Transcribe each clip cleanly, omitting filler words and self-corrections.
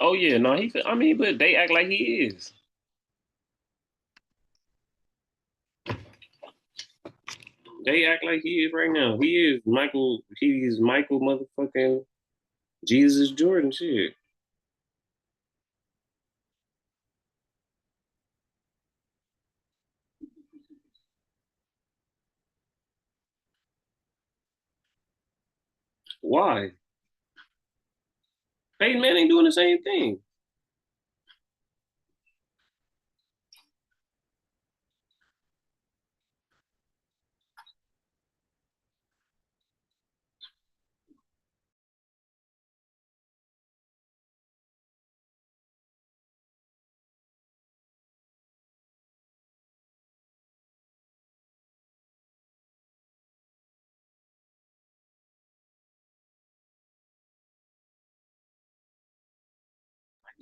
Oh yeah, no, I mean, but they act like he is. They act like he is right now. He is Michael. He is Michael motherfucking Jesus Jordan shit. Why? Peyton Manning doing the same thing.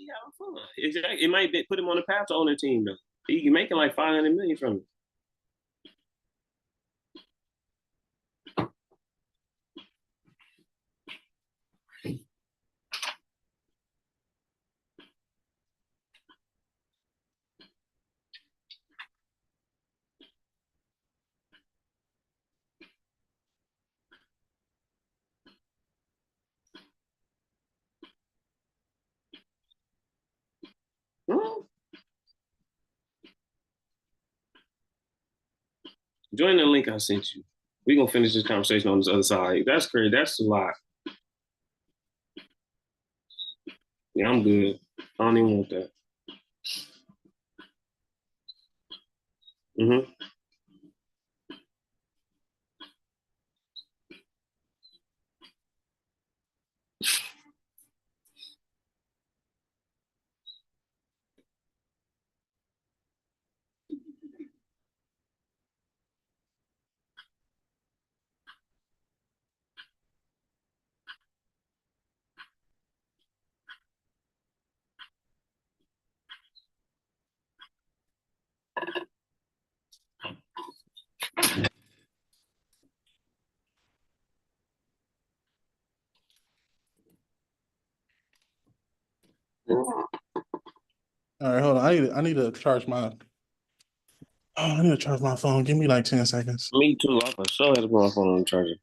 He having fun. It might put him on the path to own a team though. He making like 500 million from it. Hmm? Join the link I sent you. We gonna finish this conversation on this other side. That's crazy. That's a lot. Yeah, I'm good. I don't even want that. Hmm. All right, hold on. I need to charge my. Oh, I need to charge my phone. Give me like 10 seconds. Me too. I for sure had to put my phone on the charger.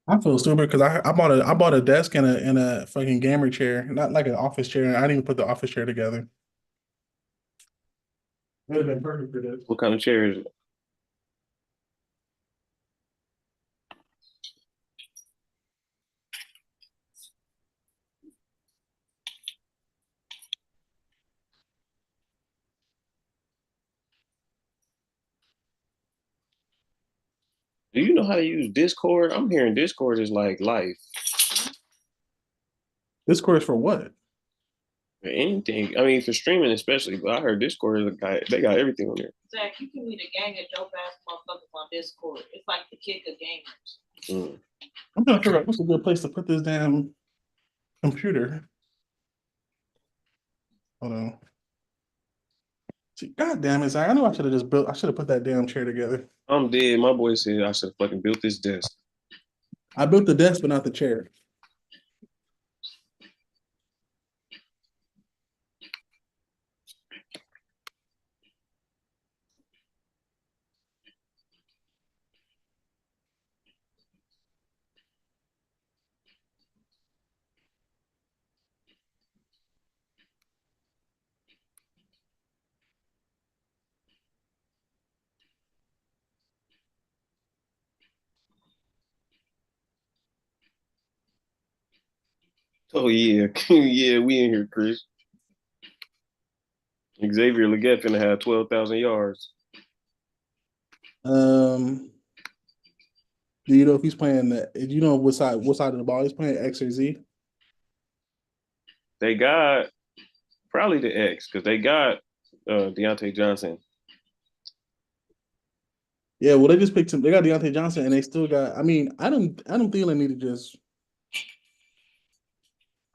I feel stupid because I bought a desk and a fucking gamer chair, not like an office chair. I didn't even put the office chair together. It would have been perfect for this. What kind of chair is it? Do you know how to use Discord? I'm hearing Discord is like life This course for what? or anything. I mean, for streaming especially. But I heard Discord is they got everything on there. Zach, you can meet a gang of dope ass motherfuckers on Discord. It's like the kick of gamers. Mm. I'm trying to figure out what's a good place to put this damn computer. Hold on. See, God damn it, Zach. I knew I should have just built. I should have put that damn chair together. I'm dead. My boy said I should have fucking built this desk. I built the desk, but not the chair. Oh yeah, yeah, we in here, Chris. Xavier Leggett finna have 12,000 yards. Um, do you know if he's playing the? Do you know what side of the ball he's playing? X or Z? They got probably the X because they got Deontay Johnson. Yeah, well, they just picked him. They got Deontay Johnson, and they still got. I mean, Adam Thielen need to just.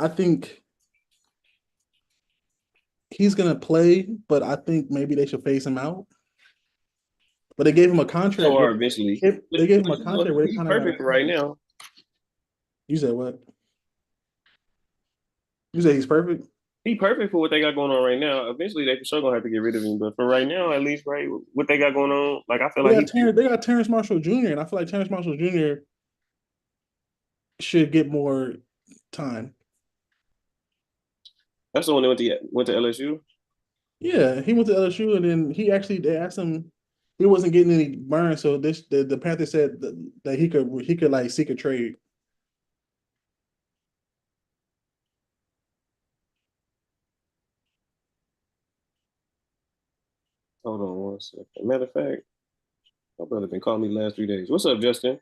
I think he's gonna play, but I think maybe they should phase him out. but they gave him a contract. So are eventually. They gave him a contract where they He's kind of perfect for right now. You said what? You said he's perfect. He's perfect for what they got going on right now. Eventually, they for sure gonna have to get rid of him, but for right now, at least, right, what they got going on, like I feel like They got Terrence Marshall Jr. and I feel like Terrence Marshall Jr. should get more time. that's the one that went to LSU. Yeah, he went to LSU and then they asked him he wasn't getting any burn, so the Panthers said that he could like seek a trade. Hold on one second. Matter of fact, my brother been calling me the last 3 days. What's up, Justin?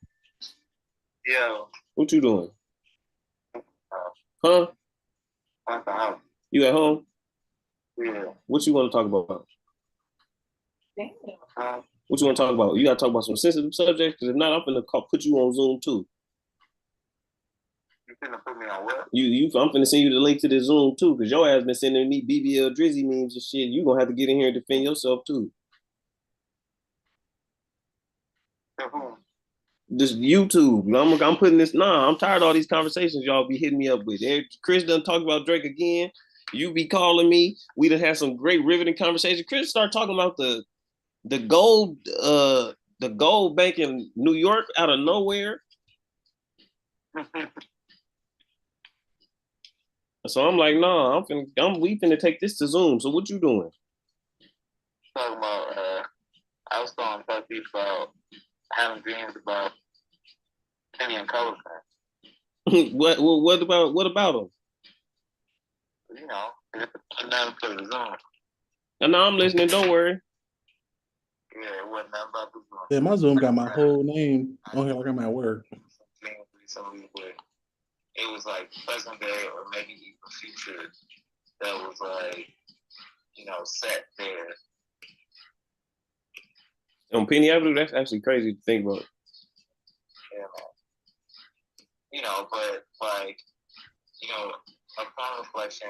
Yo, What you doing? Huh? at the house. You at home? Yeah. What you want to talk about? Damn. What you want to talk about? You got to talk about some sensitive subjects. Because if not, I'm gonna put you on Zoom too. You finna put me on what? I'm finna send you the link to the Zoom too. Because your ass been sending me BBL Drizzy memes and shit. You gonna have to get in here and defend yourself too. To whom? This YouTube. I'm putting this. Nah, I'm tired of all these conversations y'all be hitting me up with. Chris done talk about Drake again. You be calling me. We done had some great riveting conversations. Chris start talking about the gold the gold bank in New York out of nowhere. So I'm like, nah, we finna take this to Zoom. So what you doing? Talking about, I was talking to people about having dreams about Kenny and Color. what about them? You know, it's nothing for the Zoom. And now I'm listening. Don't worry. Yeah, it wasn't nothing about the Zoom. Yeah, my Zoom got my whole name on here like I'm at work. It was like present day or maybe even future that was like, you know, set there. On Penny Avenue, that's actually crazy to think about. Yeah, man. You know, but like, you know, upon reflection,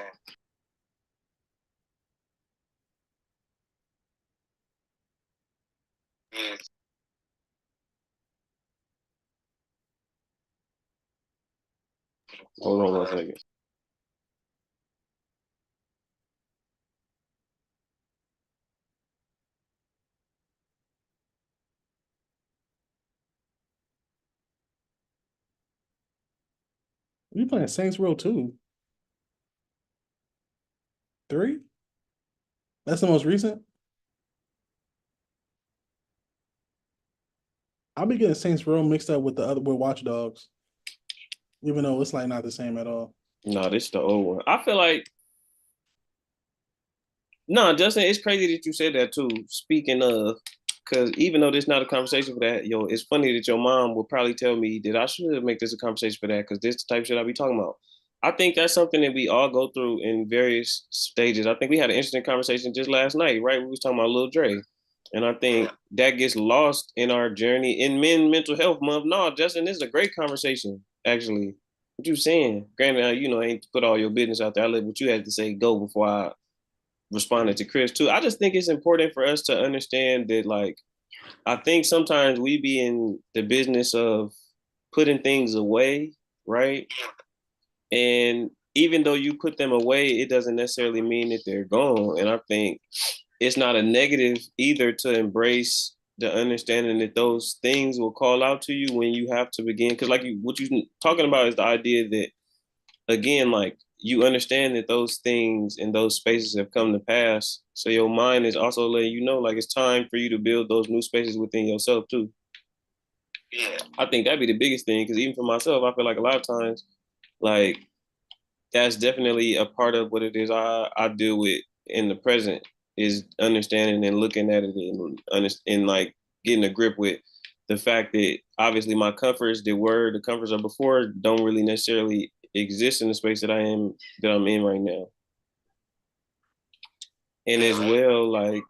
is Hold on one second. You playing Saints Row 2? 3? That's the most recent? I'll be getting Saints Row mixed up with Watch Dogs, even though it's like not the same at all. No, this is the old one. I feel like no, Justin, it's crazy that you said that too. Speaking of, because even though this is not a conversation for that, yo, it's funny that your mom will probably tell me that I should make this a conversation for that because this is the type of shit I be talking about. I think that's something that we all go through in various stages. I think we had an interesting conversation just last night, right? We was talking about Lil Dre. And I think that gets lost in our journey in mental health month. No, Justin, this is a great conversation, actually. What you saying? Granted, I ain't put all your business out there. I let what you had to say go before I responded to Chris too. I just think it's important for us to understand that, like, I think sometimes we be in the business of putting things away, right? And even though you put them away, it doesn't necessarily mean that they're gone. And I think it's not a negative either to embrace the understanding that those things will call out to you when you have to begin. Because what you talking about is the idea that, again, like, you understand that those things and those spaces have come to pass. So your mind is also letting you know, like, it's time for you to build those new spaces within yourself too. Yeah. I think that'd be the biggest thing. Because even for myself, I feel like a lot of times, like, that's definitely a part of what it is I deal with in the present is understanding and looking at it and like getting a grip with the fact that obviously my comforts the comforts of before don't really necessarily exist in the space that I'm in right now. And as well, like,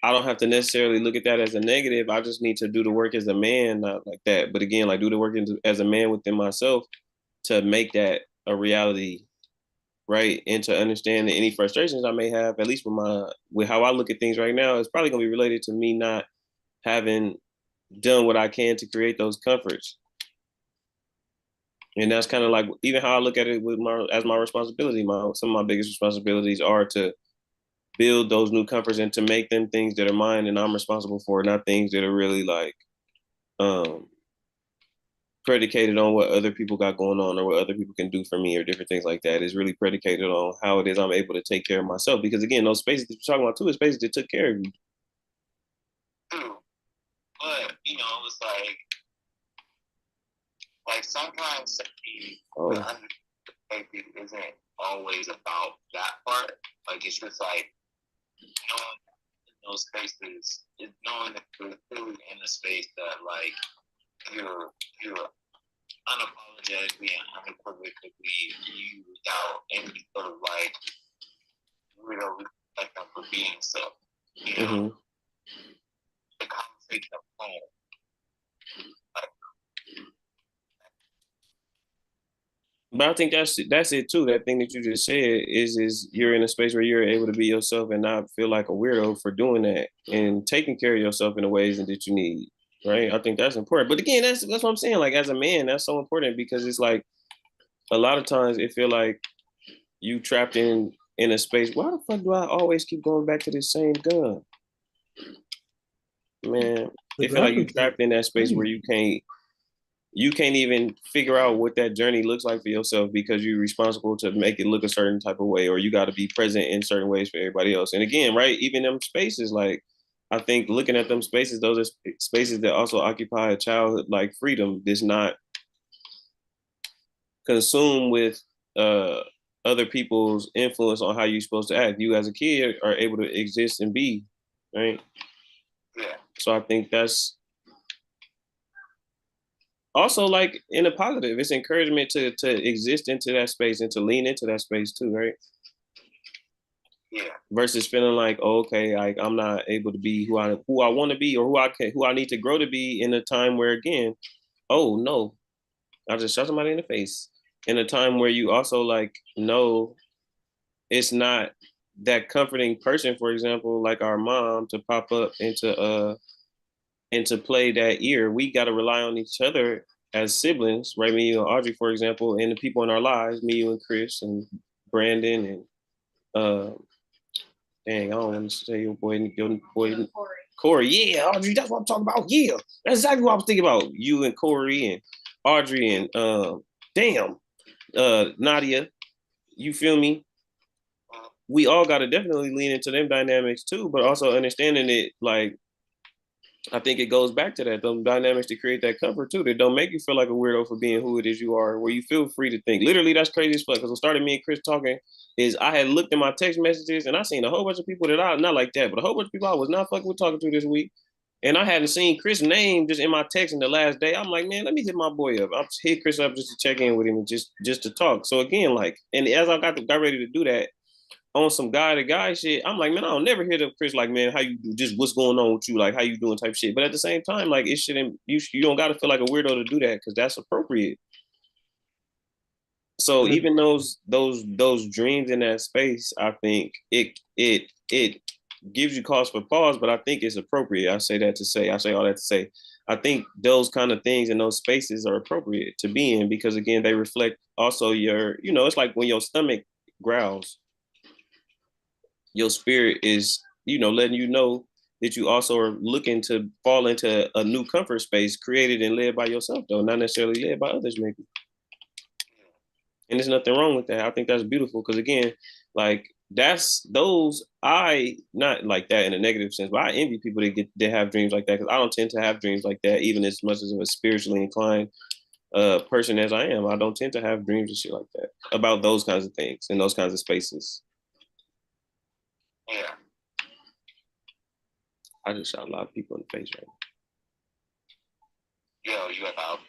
I don't have to necessarily look at that as a negative. I just need to do the work as a man, not like that. But again, like, do the work as a man within myself to make that a reality right? And to understand that any frustrations I may have, at least with how I look at things right now, it's probably gonna be related to me not having done what I can to create those comforts. And that's kind of like even how I look at it with my responsibility. Some of my biggest responsibilities are to build those new comforts and to make them things that are mine and I'm responsible for, not things that are really like um predicated on what other people got going on or what other people can do for me or different things like that. Is really predicated on how it is I'm able to take care of myself. Because again, those spaces that you're talking about too is spaces that took care of you. True. But, you know, it's like sometimes Oh. the understanding isn't always about that part. Like it's just like knowing in those spaces, knowing that you're truly in a space that like you're unapologetically and unequivocally you without any sort of like real respect for being so. You know, Mm-hmm. the conversation of home. But I think that's it too. That thing that you just said is you're in a space where you're able to be yourself and not feel like a weirdo for doing that and taking care of yourself in the ways that you need. Right. I think that's important. But again, that's what I'm saying. Like as a man, that's so important because it's like a lot of times it feel like you trapped in a space. Why the fuck do I always keep going back to this same gun? Man, it feel like you trapped in that space where you can't even figure out what that journey looks like for yourself because you're responsible to make it look a certain type of way, or you got to be present in certain ways for everybody else. And again, right, even them spaces, like I think looking at them spaces, those are spaces that also occupy a childhood like freedom that's not consumed with other people's influence on how you're supposed to act. You as a kid are able to exist and be, right? Yeah. So I think that's also like in a positive, it's encouragement to exist into that space and to lean into that space too, right? Yeah. Versus feeling like, oh, okay, like I'm not able to be who I want to be or who I need to grow to be in a time where again, oh no, I just shot somebody in the face. In a time where you also like know it's not that comforting person, for example, like our mom to pop up and to play that ear. We got to rely on each other as siblings, right? Me, you, and Audrey, for example, and the people in our lives, me, you, and Chris, and Brandon, and dang, I don't want to say your boy, Corey. Yeah, Audrey, that's what I'm talking about. Yeah, that's exactly what I was thinking about. You and Corey and Audrey and Nadia. You feel me? We all got to definitely lean into them dynamics too, but also understanding it like I think it goes back to that, those dynamics to create that comfort too, that don't make you feel like a weirdo for being who it is you are, where you feel free to think. Literally, that's crazy as fuck. Because what started me and Chris talking is I had looked at my text messages and I seen a whole bunch of people that I, not like that, but a whole bunch of people I was not fucking with talking to this week. And I hadn't seen Chris' name just in my text in the last day. I'm like, man, let me hit my boy up. I'll hit Chris up just to check in with him and just to talk. So again, like, and as I got ready to do that, on some guy to guy shit, I'm like, man, I don't never hit up Chris like, man, how you do? Just what's going on with you? Like, how you doing? Type shit. But at the same time, like, it shouldn't. You don't got to feel like a weirdo to do that because that's appropriate. So even those dreams in that space, I think it gives you cause for pause, but I think it's appropriate. I say all that to say, I think those kind of things in those spaces are appropriate to be in because again, they reflect also your, it's like when your stomach growls your spirit is, letting you know that you also are looking to fall into a new comfort space created and led by yourself, though, not necessarily led by others, maybe. And there's nothing wrong with that. I think that's beautiful because, again, like I not like that in a negative sense, but I envy people that have dreams like that because I don't tend to have dreams like that, even as much as a spiritually inclined person as I am. I don't tend to have dreams and shit like that about those kinds of things in those kinds of spaces. Yeah. I just shot a lot of people in the face right now. Yo, you about?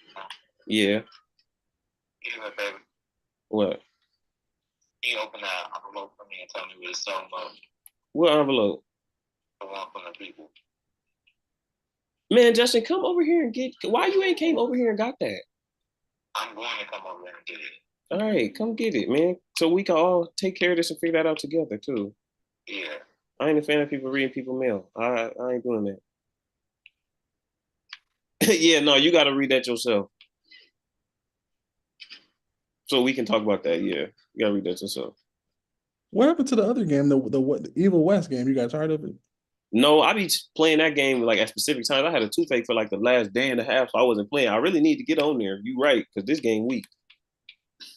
Yeah. Yeah, baby. What? Can you open that envelope for me and tell me what it's talking about? What envelope? The one from the people. Man, Justin, come over here and why you ain't came over here and got that? I'm going to come over there and get it. All right, come get it, man. So we can all take care of this and figure that out together too. Yeah. I ain't a fan of people reading people mail. I ain't doing that. Yeah, no, you got to read that yourself. So we can talk about that. Yeah, you got to read that yourself. What happened to the other game? The Evil West game? You got tired of it? No, I be playing that game like at specific times. I had a toothache for like the last day and a half, so I wasn't playing. I really need to get on there. You right, because this game weak.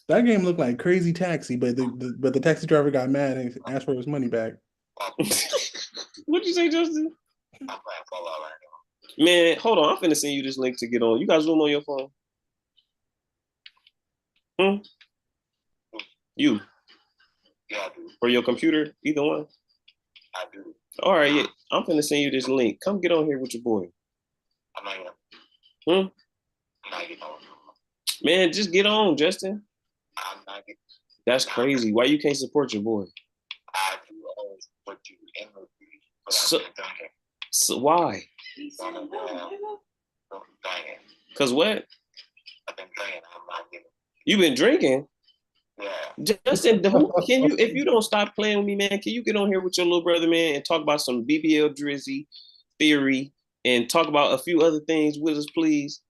That game looked like Crazy Taxi, but the taxi driver got mad and asked for his money back. What'd you say, Justin? I'm playing Fallout right now. Man, hold on. I'm finna send you this link to get on. You got Zoom on your phone? You Yeah, I do. or your computer? Either one. I do. All right, yeah. I'm finna send you this link. Come get on here with your boy. I'm not gonna. Hmm? I'm not getting on. Man, just get on, Justin. I'm not getting. That's crazy. Why you can't support your boy? I do always put you in the league, but So- I've been done it. So why? Dang it. Cause what? I've been drinking. I'm not getting. You been drinking? Yeah. Justin, can you, if you don't stop playing with me, man, can you get on here with your little brother, man, and talk about some BBL Drizzy theory and talk about a few other things with us, please?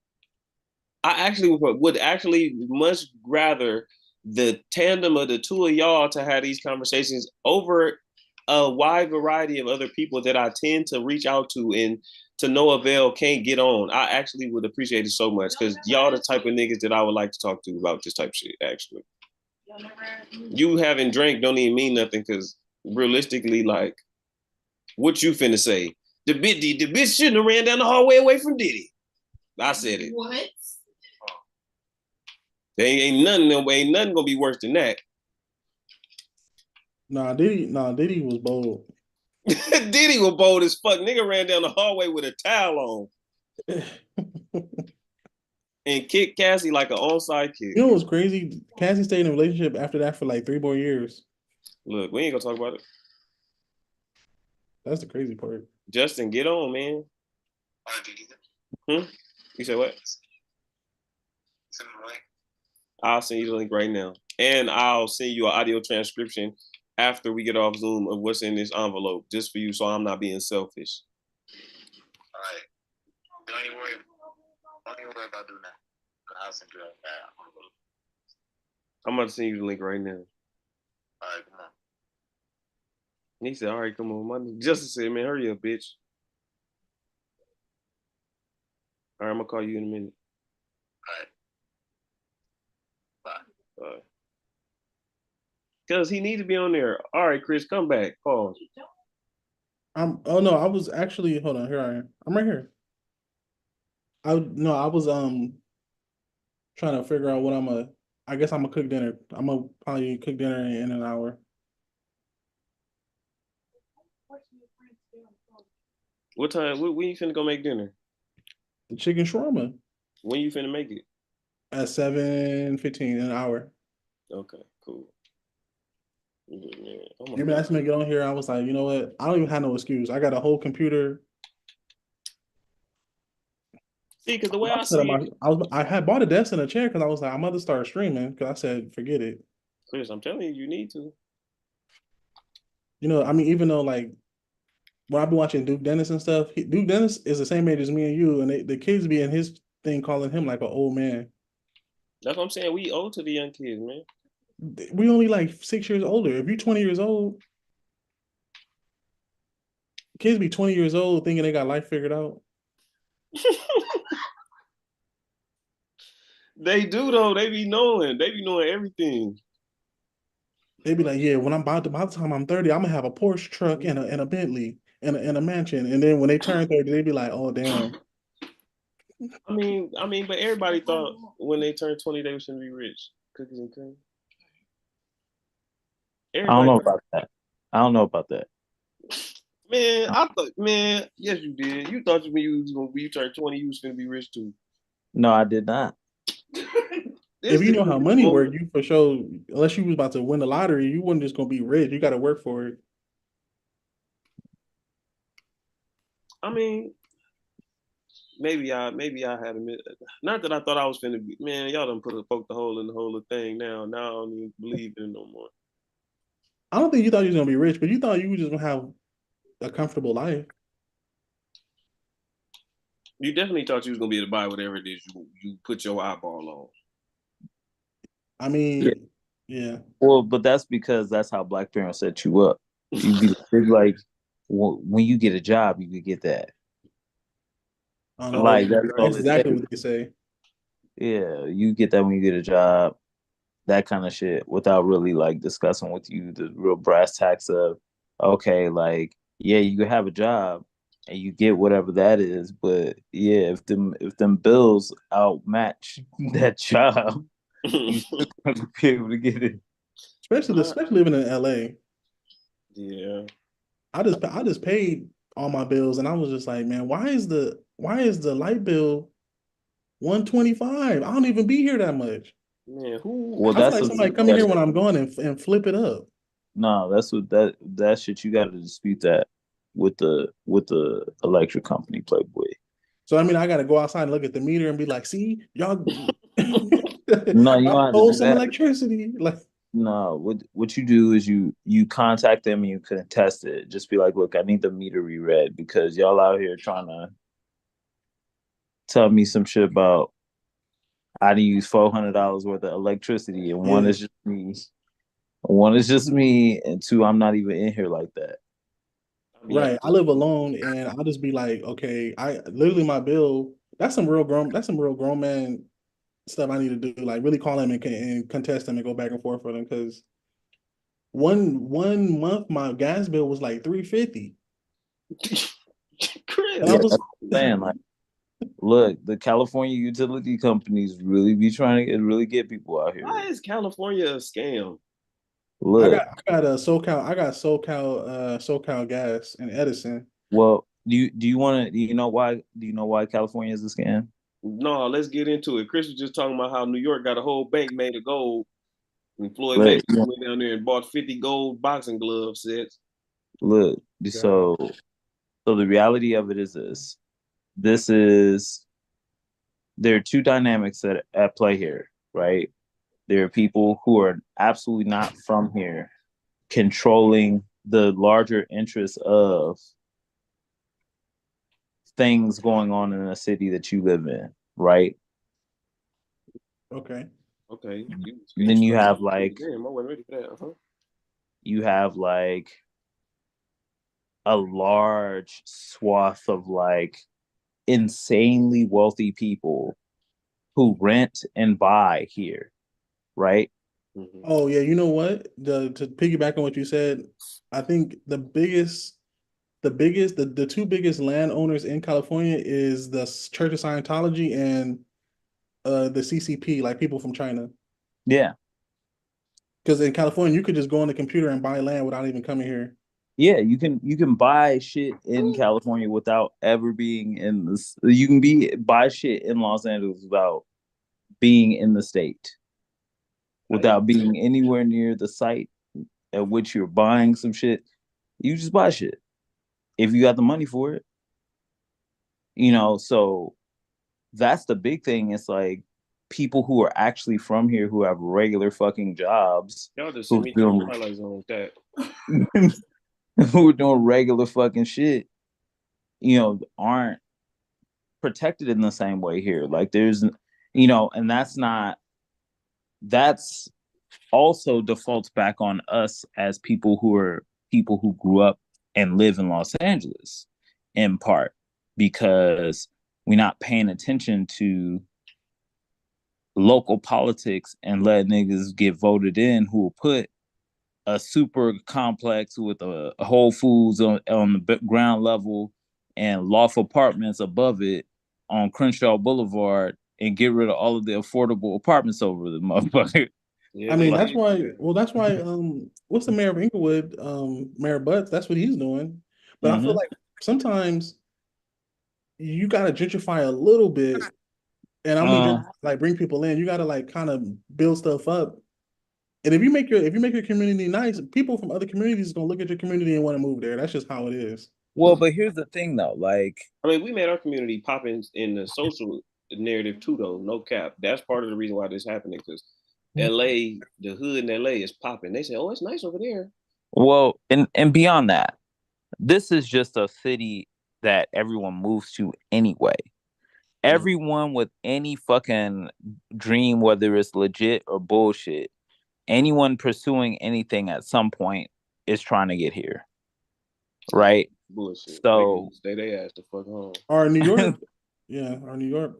I actually would actually much rather the tandem of the two of y'all to have these conversations over a wide variety of other people that I tend to reach out to and to no avail can't get on. I actually would appreciate it so much because y'all the type of niggas that I would like to talk to about this type of shit, actually. You having drank don't even mean nothing because realistically, like, what you finna say? The bitch shouldn't have ran down the hallway away from Diddy. I said it. What? There ain't nothing gonna be worse than that. Diddy was bold. Diddy was bold as fuck. Nigga ran down the hallway with a towel on and kicked Cassie like an onside kick. You know what's crazy? Cassie stayed in a relationship after that for like 3 more years. Look, we ain't gonna talk about it. That's the crazy part. Justin, get on, man. You said what? Send me the link. I'll send you the link right now. And I'll send you an audio transcription after we get off Zoom of what's in this envelope, just for you, so I'm not being selfish. All right. Don't even worry about doing that. I'll send you that. I'm about to send you the link right now. All right, come on. And he said, all right, come on. My Justin said, man, hurry up, bitch. All right, I'm gonna call you in a minute. All right. Bye. Bye. Because he needs to be on there. All right, Chris, come back. Pause. Oh no, I was actually, hold on, here I am. I'm right here. I was trying to figure out what I guess I'm gonna cook dinner. I'm gonna probably cook dinner in an hour. What time? When you finna go make dinner? The chicken shawarma When you finna make it? at 7:15 in an hour. Okay, cool. Yeah, oh You asked me to get on here. I was like, you know what? I don't even have no excuse. I got a whole computer. See, because the way I see it, I had bought a desk and a chair because I was like, I'm about to start streaming because I said, forget it. Chris, I'm telling you, you need to. You know, I mean, even though like when I've been watching Duke Dennis and stuff, Duke Dennis is the same age as me and you, and the kids be in his thing calling him like an old man. That's what I'm saying. We owe to the young kids, man. We only like 6 years older. If you're 20 years old, kids be 20 years old thinking they got life figured out. They do though. They be knowing. They be knowing everything. They be like, yeah, when I'm by the time I'm 30, I'm gonna have a Porsche truck and a Bentley and a mansion. And then when they turn 30, they be like, oh damn. I mean, but everybody thought when they turned 20 they was gonna be rich. Cookies and cream. I don't know about that. I don't know about that. Man, I thought, man, yes, you did. You thought when you turned 20, you was gonna be rich too. No, I did not. If you know how money works, you for sure, unless you was about to win the lottery, you wasn't just gonna be rich. You gotta work for it. I mean, maybe I had a not that I thought I was finna be, man, y'all done poke the hole in the whole thing now. Now I don't even believe in it no more. I don't think you thought you was gonna be rich, but you thought you were just gonna have a comfortable life. You definitely thought you was gonna be able to buy whatever it is you put your eyeball on. I mean, yeah. Well, but that's because that's how black parents set you up. You be it's like when you get a job, you could get that. I know Like that's all that's it exactly takes. what they say. Yeah, you get that when you get a job, that kind of shit, without really like discussing with you the real brass tacks of, okay, like yeah, you could have a job and you get whatever that is, but yeah, if them bills outmatch that job, you still gonna be able to get it. Especially living in LA. Yeah. I just paid all my bills and I was just like, man, why is the light bill 125? I don't even be here that much. Man, who Well, I feel that's like what somebody you coming gotta here when I'm gone and flip it up. no, that's what that shit you got to dispute that with the electric company Playboy. So I mean, I got to go outside and look at the meter and be like, see, y'all, No, you y'all don't have to stole do some that. electricity. Like, No, what you do is you contact them and you contest it. Just be like, look, I need the meter reread because y'all out here trying to tell me some shit about I to use $400 worth of electricity and yeah, one is just me, and two, I'm not even in here like that. right. I live alone, and I'll just be like, okay, I literally my bill. That's some real grown man stuff I need to do. Like really call him and contest him and go back and forth with him because one month my gas bill was like 350, Chris. and I Yeah, was that's what I'm saying. Like, look, the California utility companies really be trying to really get people out Why here. is California a scam? Look, I got a SoCal I got SoCal gas in Edison. well, do you want to do you know why California is a scam? No, let's get into it. Chris was just talking about how New York got a whole bank made of gold, and Floyd Look, Mayweather went down there and bought 50 gold boxing glove sets. look. God. So the reality of it is this. This is there are two dynamics at play here, right? There are people who are absolutely not from here controlling the larger interests of things going on in a city that you live in, right? Okay. Okay, Then you have like damn, I wasn't ready for that. Uh-huh. you have like a large swath of like insanely wealthy people who rent and buy here, right? Mm-hmm. Oh yeah, you know what? The to piggyback on what you said, I think the two biggest landowners in California is the Church of Scientology and the CCP, like people from China. Yeah. Because in California, you could just go on the computer and buy land without even coming here. Yeah, you can buy shit in California without ever being in this. You can be buy shit in Los Angeles without being in the state, without being anywhere near the site at which you're buying some shit. You just buy shit if you got the money for it. So that's the big thing. It's like people who are actually from here who have regular fucking jobs Y'all just sent who's me to the doing Twilight Zone with that. who are doing regular fucking shit, aren't protected in the same way here. Like and that's also defaults back on us as people who grew up and live in Los Angeles in part because we're not paying attention to local politics and let niggas get voted in who will put a super complex with a Whole Foods on the ground level and loft apartments above it on Crenshaw Boulevard and get rid of all of the affordable apartments over the motherfucker. Yeah, I mean, they Like, that's why. Well, that's why. What's the mayor of Inglewood? Mayor Butts. That's what he's doing. But I feel mm-hmm. like sometimes you gotta gentrify a little bit, and I mean, just like bring people in. You gotta like kind of build stuff up. And if you make your community nice, people from other communities is gonna look at your community and want to move there. That's just how it is. Well, but here's the thing though, like I mean, we made our community pop in the social narrative too, though. No cap. That's part of the reason why this is happening because LA, the hood in LA is popping. They say, "Oh, it's nice over there." well, and beyond that, this is just a city that everyone moves to anyway. Everyone with any fucking dream, whether it's legit or bullshit, anyone pursuing anything at some point is trying to get here. Right? Bullshit. So Stay their ass the fuck home. Or New York. Yeah, or New York.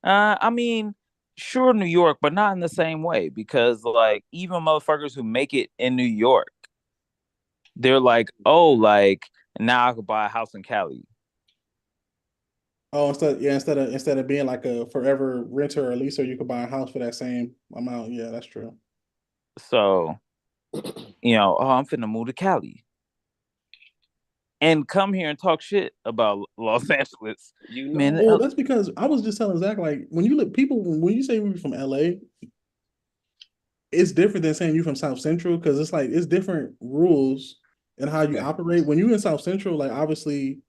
I mean, sure, New York, but not in the same way because, like, even motherfuckers who make it in New York, they're like, oh, like now I could buy a house in Cali. Oh, instead of being like a forever renter or leaser, you could buy a house for that same amount. Yeah, that's true. So, oh, I'm finna move to Cali and come here and talk shit about Los Angeles. Man, well, that's because I was just telling Zach, like, when you look people, when you say we're from LA, it's different than saying you from South Central because it's like it's different rules and how you operate. When you in South Central, like obviously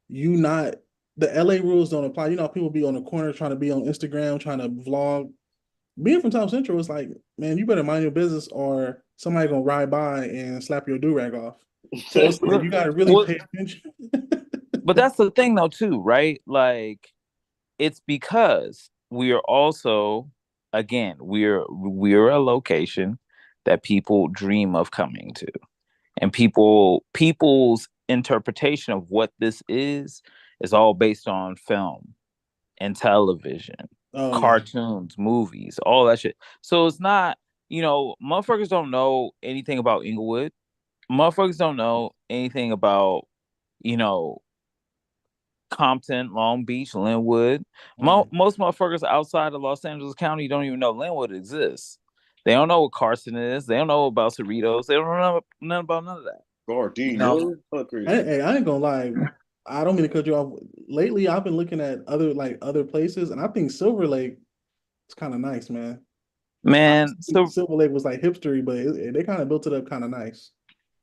you not the LA rules don't apply. You know, people be on the corner trying to be on Instagram, trying to vlog. Being from South Central, it's like, man, you better mind your business or somebody gonna ride by and slap your do-rag off. So it's like you gotta really pay attention. But that's the thing though, too, right? Like it's because we are also, again, we're a location that people dream of coming to. And people's interpretation of what this is all based on film and television, cartoons, movies, all that shit. So it's not, motherfuckers don't know anything about Inglewood. Motherfuckers don't know anything about, Compton, Long Beach, Linwood. Most motherfuckers outside of Los Angeles County don't even know Linwood exists. They don't know what Carson is. They don't know about Cerritos. They don't know nothing about none of that. Gardena. Hey, I ain't gonna lie. I don't mean to cut you off. Lately, I've been looking at other places, and I think Silver Lake is kind of nice, man. Man, Silver Lake was like hipstery, but they kind of built it up kind of nice.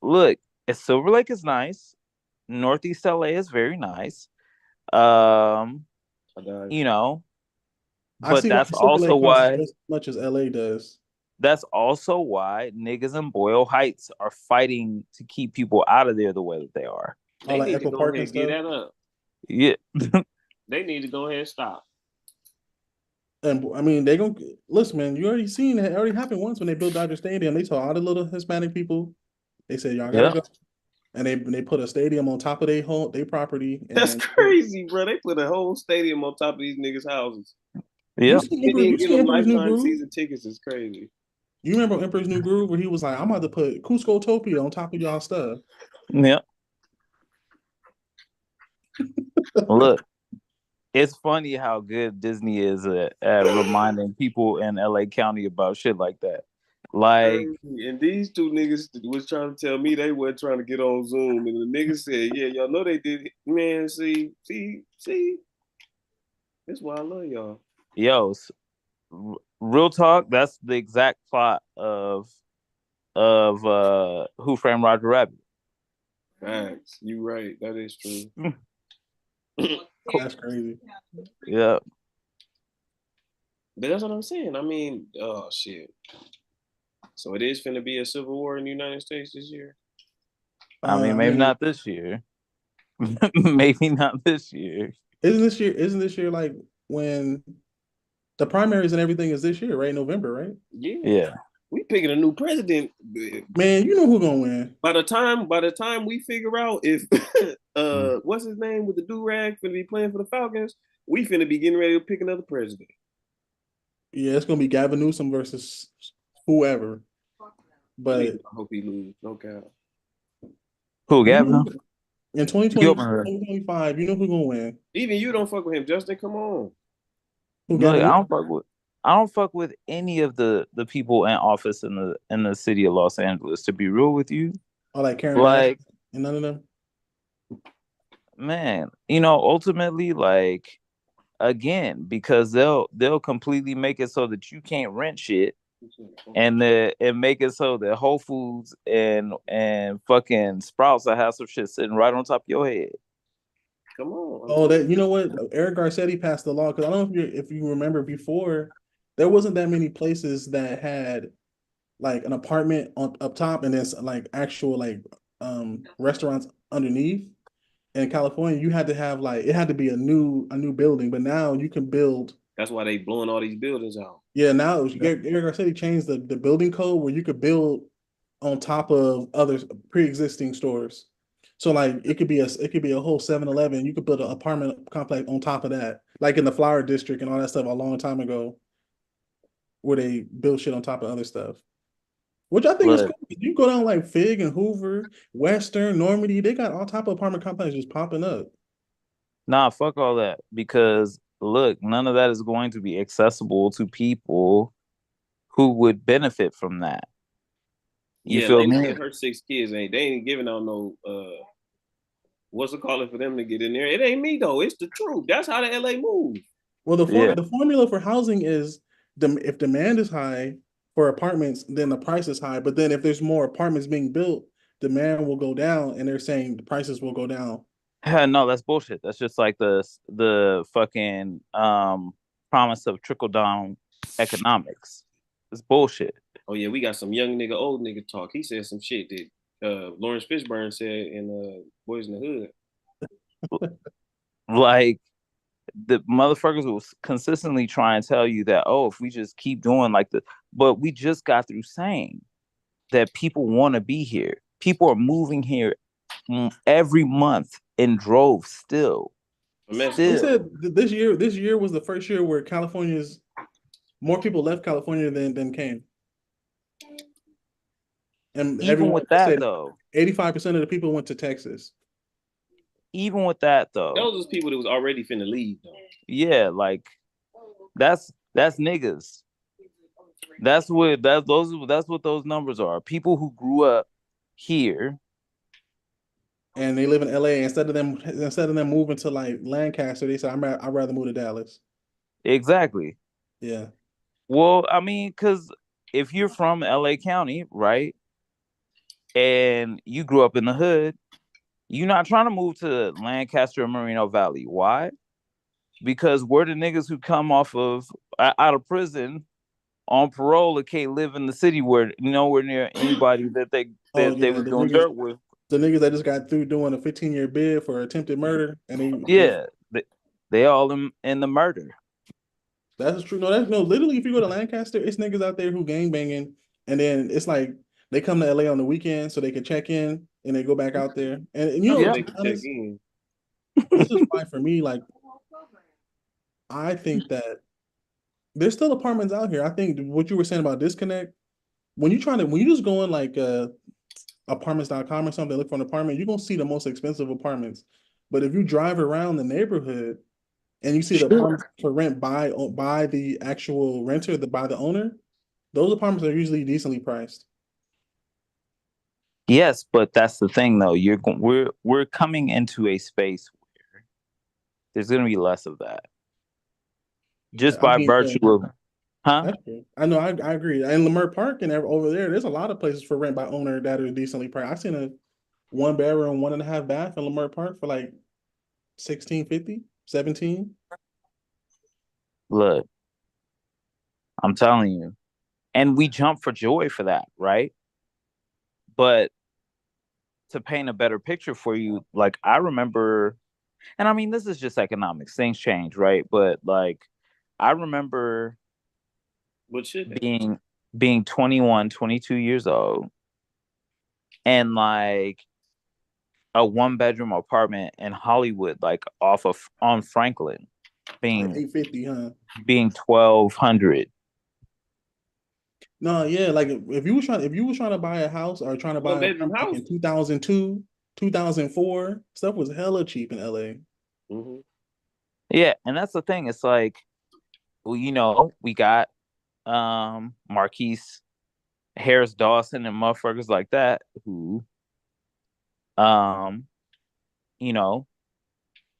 Look, Silver Lake is nice. Northeast LA is very nice. But that's also why as much as LA does. That's also why niggas in Boyle Heights are fighting to keep people out of there the way that they are. They need to go ahead and get that up. Yeah. They need to go ahead and stop. And I mean, they gonna listen, man. You already seen it. It already happened once when they built Dodger Stadium. They told all the little Hispanic people, they said y'all gotta go, and they put a stadium on top of their property. And that's crazy, bro. They put a whole stadium on top of these niggas' houses. Yeah, you see Emperor's New Groove? Season tickets is crazy. You remember Emperor's New Groove where he was like, "I'm about to put Cusco Topia on top of y'all stuff." Yeah. Look, it's funny how good Disney is at reminding people in LA County about shit like that. Like, and these two niggas was trying to tell me they weren't trying to get on Zoom, and the niggas said, "Yeah, y'all know they did." Man, see. That's why I love y'all. Yo, real talk. That's the exact plot of Who Framed Roger Rabbit. Facts. You right. That is true. That's crazy. Yeah. But that's what I'm saying. I mean, oh shit. So it is finna be a civil war in the United States this year? I mean, maybe not this year. Maybe not this year. Isn't this year like when the primaries and everything is this year, right? November, right? Yeah. We picking a new president. Man, you know who's gonna win. By the time we figure out if what's his name with the do-rag finna be playing for the Falcons, we finna be getting ready to pick another president. Yeah, it's gonna be Gavin Newsom versus whoever. But I hope he lose. No cap. Who, Gavin? In 2025, you know who's gonna win. Even you don't fuck with him, Justin. Come on. Look, I don't fuck with any of the people in office in the city of Los Angeles. To be real with you, like Karen, like and none of them. Man, ultimately, like again, because they'll completely make it so that you can't rent shit and make it so that Whole Foods and fucking Sprouts will have some shit sitting right on top of your head. Come on. Oh, that you know what? Eric Garcetti passed the law because I don't know if you remember before, there wasn't that many places that had like an apartment on up top and then like actual like restaurants underneath. In California, you had to have like it had to be a new building, but now you can build. That's why they blowing all these buildings out. Yeah, now Eric Garcetti changed the building code where you could build on top of other pre-existing stores. So like it could be a whole 7-Eleven. You could build an apartment complex on top of that, like in the Flower District and all that stuff a long time ago, where they build shit on top of other stuff. Which I think is Look, cool. You go down like Fig and Hoover, Western, Normandy, they got all type of apartment complexes just popping up. nah, fuck all that. Because look, none of that is going to be accessible to people who would benefit from that. You Yeah, feel lady me? and her 6 kids ain't giving out no what's it calling for them to get in there. It ain't me though. It's the truth. That's how the LA move. Well, Yeah. the formula for housing is if demand is high for apartments, then the price is high. But then if there's more apartments being built, demand will go down, and they're saying the prices will go down. No, that's bullshit. That's just like the fucking promise of trickle down economics. It's bullshit. Oh yeah, we got some young nigga, old nigga talk. He said some shit that Lawrence Fishburne said in Boys in the Hood. Like the motherfuckers will consistently try and tell you that, oh, if we just keep doing like this, but we just got through saying that people want to be here. People are moving here every month in droves still. They said this year was the first year where California's more people left California than came. And Even everyone with that said though, 85% of the people went to Texas. even with that though, those was people that was already finna leave though. Yeah, like that's niggas. That's what those numbers are. People who grew up here and they live in LA. Instead of them moving to like Lancaster, they said I'd rather move to Dallas. Exactly. Yeah. Well, I mean, because if you're from LA County, right, and you grew up in the hood, you're not trying to move to Lancaster or Moreno Valley. Why? Because we're the niggas who come off of out of prison on parole and can't live in the city where nowhere near anybody that they was doing dirt with. The niggas that just got through doing a 15-year bid for attempted murder, and they all in the murder. That's true. No, literally, if you go to Lancaster, it's niggas out there who gang banging, and then it's like they come to LA on the weekend so they can check in, and they go back out there. And you know, they can check in. This is why for me, like, I think that there's still apartments out here. I think what you were saying about disconnect, when you just go in like apartments.com or something, look for an apartment, you're gonna see the most expensive apartments. But if you drive around the neighborhood and you see the apartments for rent by the actual renter, by the owner, those apartments are usually decently priced. Yes, but that's the thing though. We're coming into a space where there's gonna be less of that. Just by virtue of That's true. I know, I agree. And Leimert Park and over there's a lot of places for rent by owner that are decently priced. I've seen a 1-bedroom, 1.5 bath in Leimert Park for like $16.50, $17. Look, I'm telling you. And we jump for joy for that, right? But to paint a better picture for you, like I remember, and I mean this is just economics, things change, right? But like I remember being 21, 22 years old and like a 1-bedroom apartment in Hollywood, like on Franklin, being like $850, huh? Being $1,200. No, yeah, like if you was trying to buy a house or trying to buy a bedroom house in 2002, 2004, stuff was hella cheap in LA. Mm-hmm. Yeah, and that's the thing. It's like, well, you know, we got Marquise Harris Dawson and motherfuckers like that who you know,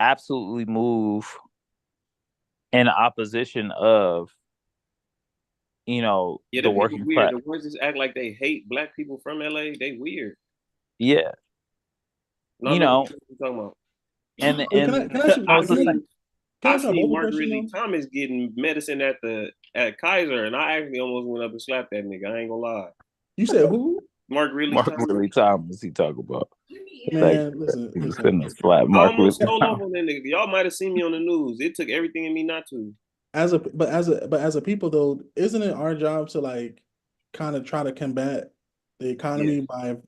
absolutely move in opposition of Yeah, the the people working weird. class. The ones that act like they hate black people from LA, they weird. Yeah, No, you look, know, what you talking about? and Wait, can I ask you? I it's the same. Can I I ask you a seen bubble Mark question Ridley though? Thomas getting medicine at Kaiser, and I actually almost went up and slapped that nigga. I ain't gonna lie. You said who? Mark Ridley Mark Thomas. Willie Thomas, he talk about like Man, listen, he was listen. finna slap I Mark almost Willie stole off Thomas. on that nigga. Y'all might have seen me on the news. It took everything in me not to. As a people though, isn't it our job to like kind of try to combat the economy by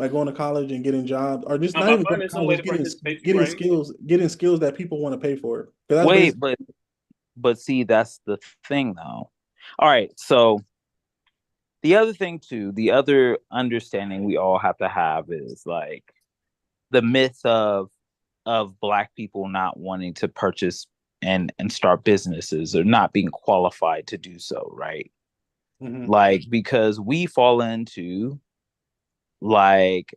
going to college and getting jobs, or just Now, not by even going to finding some way college, to participate, you getting right. skills that people want to pay for. Because that's Wait, basically but see, that's the thing though. All right, so the other thing too, the other understanding we all have to have is like the myth of black people not wanting to purchase and start businesses or not being qualified to do so, right? Like because we fall into like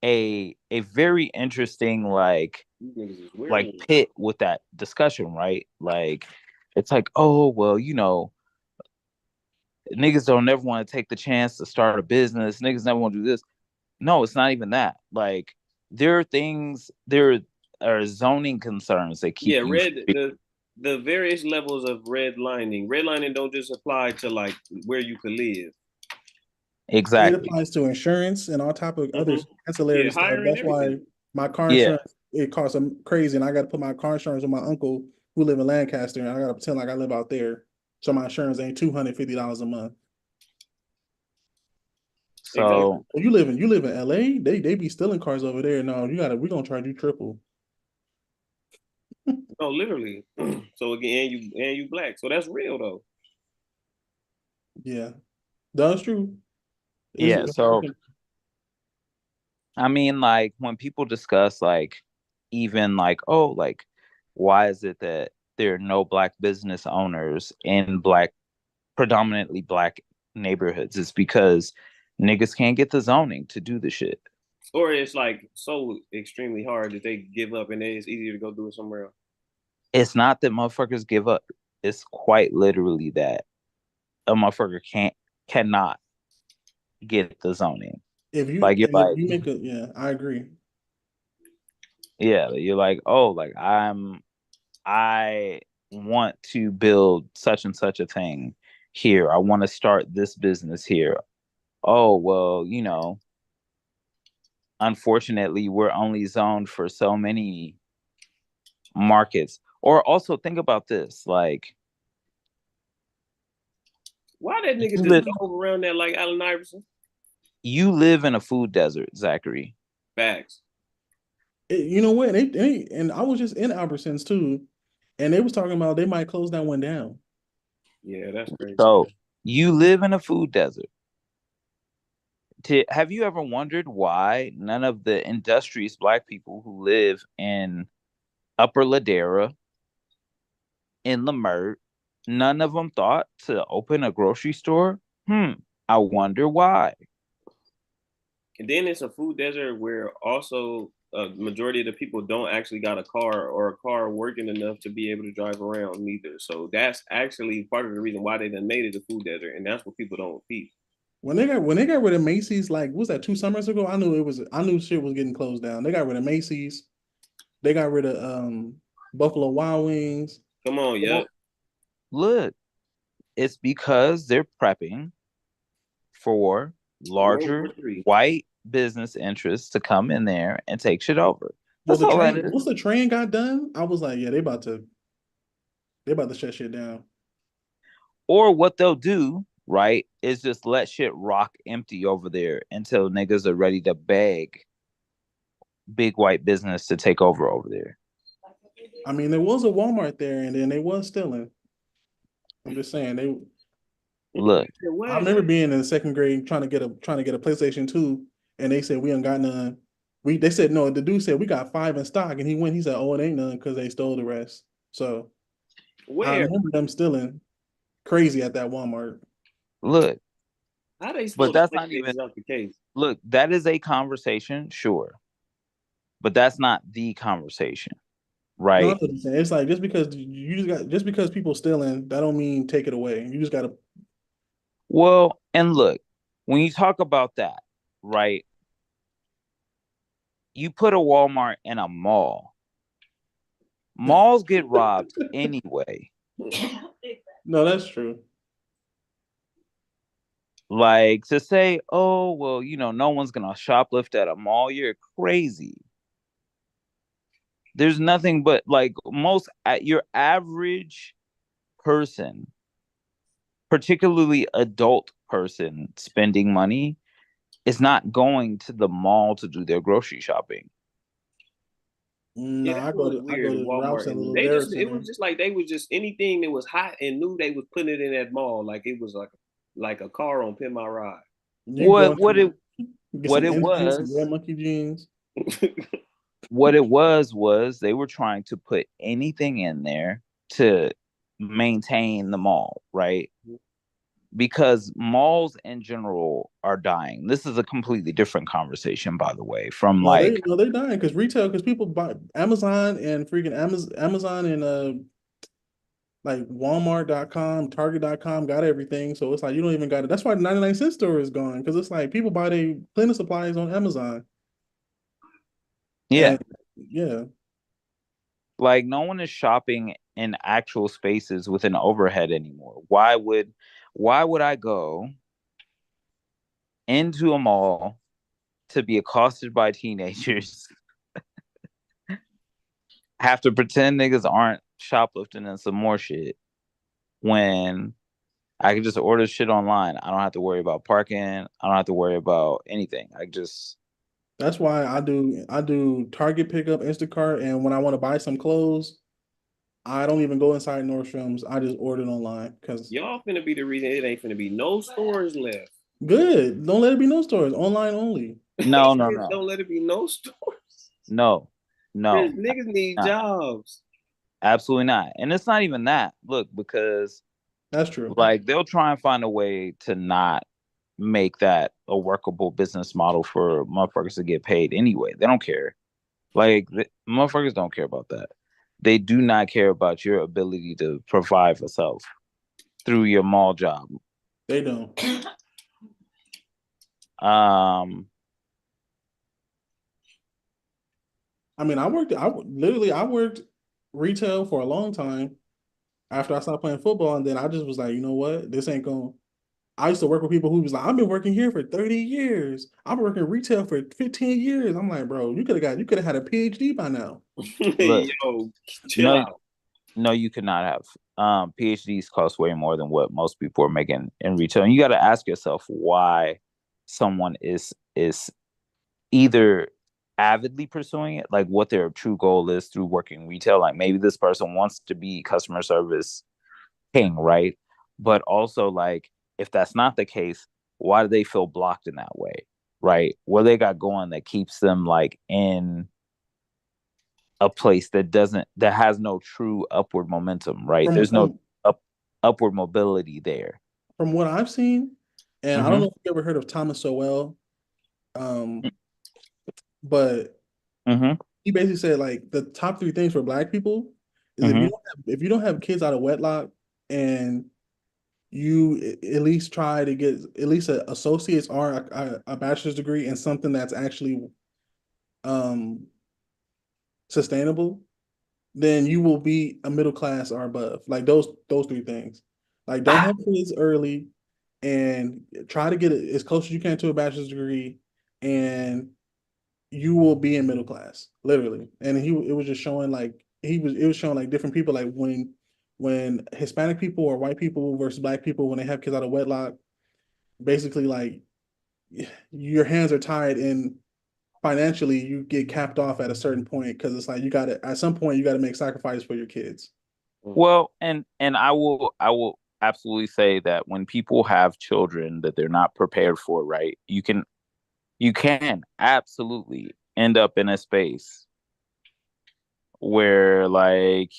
a very interesting These niggas is weird. pit with that discussion, right? Like it's like, oh well, niggas don't never want to take the chance to start a business. Niggas never want to do this. No, it's not even that. Like there are zoning concerns that keep Yeah, you the various levels of redlining. Redlining don't just apply to like where you could live. it exactly. applies to insurance and all type of other ancillary Yeah, stuff. hiring That's why everything. my car Yeah. insurance it costs them crazy, and I got to put my car insurance with my uncle who live in Lancaster, and I got to pretend like I live out there, so my insurance ain't $250 a month. Exactly. So You live in LA, they be stealing cars over there. No, we're gonna charge you triple. No, literally. So again, you black. So that's real though. Yeah, that's true. yeah, so I mean, like when people discuss like even like, oh, like why is it that there are no black business owners in predominantly black neighborhoods? It's because niggas can't get the zoning to do the shit. Or it's like so extremely hard that they give up and then it's easier to go do it somewhere else. It's not that motherfuckers give up. It's quite literally that a motherfucker cannot get the zoning. if Like you're like, you make I agree. yeah, you're like, oh, like I want to build such and such a thing here. I want to start this business here. Oh, well, unfortunately, we're only zoned for so many markets. Or also think about this, like Why that nigga you just live, dove around that like Allen Iverson? you live in a food desert, Zachary. Facts. You know what? And I was just in Albertsons too, and they was talking about they might close that one down. Yeah, that's crazy. So you live in a food desert. Have you ever wondered why none of the industrious black people who live in Upper Ladera, in Lamert, none of them thought to open a grocery store? I wonder why. And then it's a food desert where also a majority of the people don't actually got a car or a car working enough to be able to drive around neither. So that's actually part of the reason why they done made it a food desert, and that's what people don't peep. When they got rid of Macy's, like what was that 2 summers ago? I knew shit was getting closed down. They got rid of Macy's. They got rid of Buffalo Wild Wings. Come on, yep. Look, it's because they're prepping for larger white business interests to come in there and take shit over. That's all that is. Once the train got done, I was like, yeah, they about to shut shit down. Or what they'll do, right, is just let shit rock empty over there until niggas are ready to beg big white business to take over there. I mean, there was a Walmart there, and then they was stealing. I'm just saying they. Look, I remember being in second grade trying to get a PlayStation 2, and they said we ain't got none. They said no. The dude said we got 5 in stock, and he said, oh, it ain't none because they stole the rest. So I remember them stealing crazy at that Walmart. Look, how they but that's not even the case. Look, that is a conversation, sure, but that's not the conversation. No, I know right? what you're saying. It's like just because people stealing, that don't mean take it away. You just gotta. Well, and look, when you talk about that, right? You put a Walmart in a mall. Malls get robbed anyway. No, that's true. Like to say, oh, well, no one's gonna shoplift at a mall. You're crazy. There's nothing but like most at your average person, particularly adult person spending money, is not going to the mall to do their grocery shopping. No, Yeah, that was I weird go at to Ralph's Walmart, and and Little they Dairy just it Center. was just like they was just anything that was hot and knew they was putting it in that mall, like it was like a car on Pin My Ride. You What going what to it get what some it MG, some was red monkey jeans. what it was they were trying to put anything in there to maintain the mall, right? Because malls in general are dying. This is a completely different conversation, by the way, from like, No, they're dying because retail, because people buy Amazon and freaking Amazon and like Walmart.com, Target.com got everything. So it's like you don't even got it. That's why the 99-cent store is gone. Because it's like people buy their cleaning supplies on Amazon. yeah, And yeah. like no one is shopping in actual spaces with an overhead anymore. Why would I go into a mall to be accosted by teenagers, have to pretend niggas aren't shoplifting and some more shit when I can just order shit online? I don't have to worry about parking. I don't have to worry about anything. I just That's why I do Target pickup, Instacart, and when I want to buy some clothes, I don't even go inside Nordstrom's. I just order it online because Y'all finna be the reason it ain't finna be no stores left. good. Don't let it be no stores. Online only. no, no, no, Don't let it be no stores. no, There's no, niggas need not. jobs. Absolutely not. And it's not even that. Look, because That's true. like they'll try and find a way to not make that a workable business model for motherfuckers to get paid anyway. They don't care. Like motherfuckers don't care about that. They do not care about your ability to provide for self through your mall job. They don't. Um, I mean, I worked retail for a long time after I stopped playing football, and then I just was like, you know what, this ain't going. I used to work with people who was like, I've been working here for 30 years. I've been working retail for 15 years. I'm like, bro, you could have had a PhD by now. look, Yo, chill no, out. no, you could not have. PhDs cost way more than what most people are making in retail. And you got to ask yourself why someone is either avidly pursuing it, like what their true goal is through working retail. Like maybe this person wants to be customer service king, right? But also, like, if that's not the case, why do they feel blocked in that way, right? What they got going that keeps them like in a place that has no true upward momentum, right? From There's no from upward mobility there. from what I've seen, and I don't Mm-hmm. know if you ever heard of Thomas Sowell, but Mm-hmm. he basically said like the top three things for Black people is Mm-hmm. if you don't have kids out of wedlock and you at least try to get at least an associate's or a bachelor's degree in something that's actually um sustainable, then you will be a middle class or above. Like those three things. Like don't have kids early and try to get it as close as you can to a bachelor's degree and you will be in middle class, literally. And it was just showing like it was showing like different people like when Hispanic people or white people versus Black people when they have kids out of wedlock, basically like your hands are tied and financially you get capped off at a certain point because it's like you got to at some point you got to make sacrifices for your kids. Well, and I will absolutely say that when people have children that they're not prepared for, right? You can absolutely end up in a space where like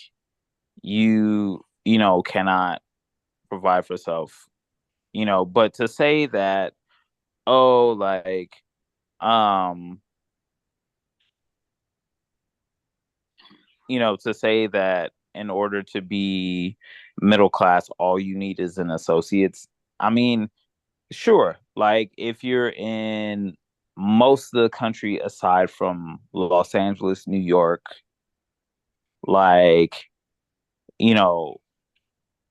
you cannot provide for self, but to say that, oh, um to say that in order to be middle class, all you need is an associate's. I mean, sure. Like if you're in most of the country aside from Los Angeles, New York, like, you know,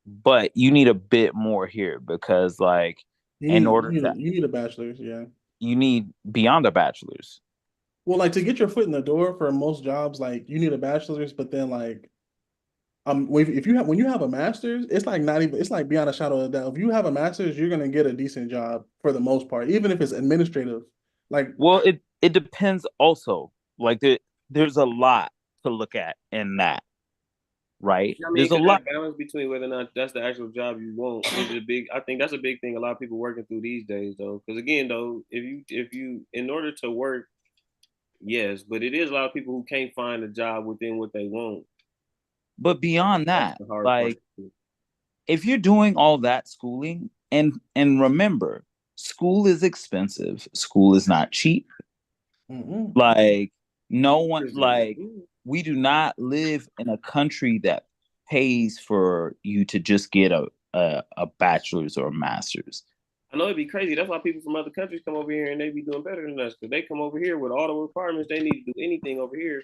but you need a bit more here because like You in need order to you need a bachelor's, yeah. you need beyond a bachelor's. Well, like to get your foot in the door for most jobs, like you need a bachelor's, but then like if you have when you have a master's, it's like not even it's like beyond a shadow of a doubt. If you have a master's, you're gonna get a decent job for the most part, even if it's administrative. Like Well, it depends also. Like there's a lot to look at in that, right? I mean, There's a because lot. that balance between whether or not that's the actual job you want is a big. I think that's a big thing. A lot of people working through these days, though. Because again, though, if you in order to work, yes, but it is a lot of people who can't find a job within what they want. But beyond That's that, the hard part. like if you're doing all that schooling and remember, school is expensive. School is not cheap. mm-mm. Like no one like we do not live in a country that pays for you to just get a bachelor's or a master's. I know it'd be crazy. That's why people from other countries come over here and they be doing better than us because they come over here with all the requirements. They need to do anything over here.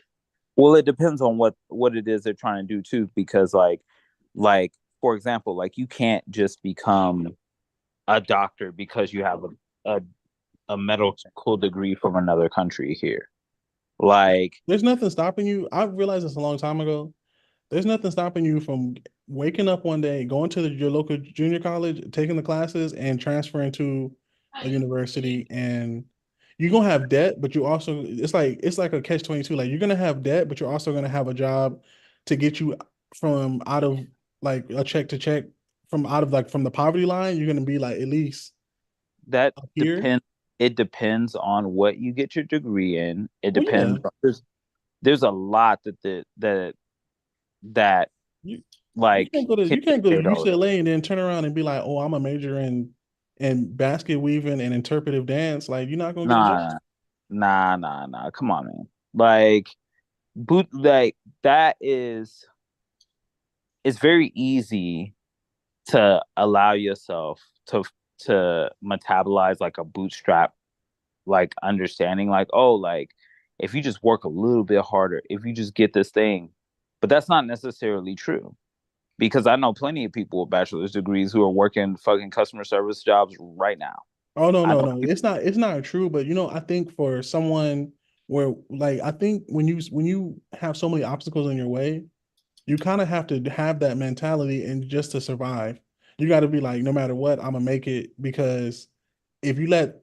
Well, it depends on what it is they're trying to do too, because like for example, like you can't just become a doctor because you have a medical degree from another country here. Like There's nothing stopping you. I realized this a long time ago. There's nothing stopping you from waking up one day, going to your local junior college, taking the classes, and transferring to a university. And you're gonna have debt, but you also it's like a catch 22. Like you're gonna have debt, but you're also gonna have a job to get you from out of like a check to check from out of like from the poverty line. You're gonna be like at least that up here. it depends on what you get your degree in. It Well, yeah, depends. There's a lot that you you like can't go to can you can't go to dictate all that. UCLA and then turn around and be like, oh, I'm a major in basket weaving and interpretive dance. Like you're not gonna get a job. Nah, nah. Come on, man. Like like that is it's very easy to allow yourself to metabolize like a bootstrap like understanding like oh like if you just work a little bit harder if you just get this thing, but that's not necessarily true because I know plenty of people with bachelor's degrees who are working fucking customer service jobs right now. Oh no, I no, know no. It's not true, but I think for someone where like I think when you have so many obstacles in your way, you kind of have to have that mentality and just to survive. You got to be like, no matter what, I'm gonna make it because if you let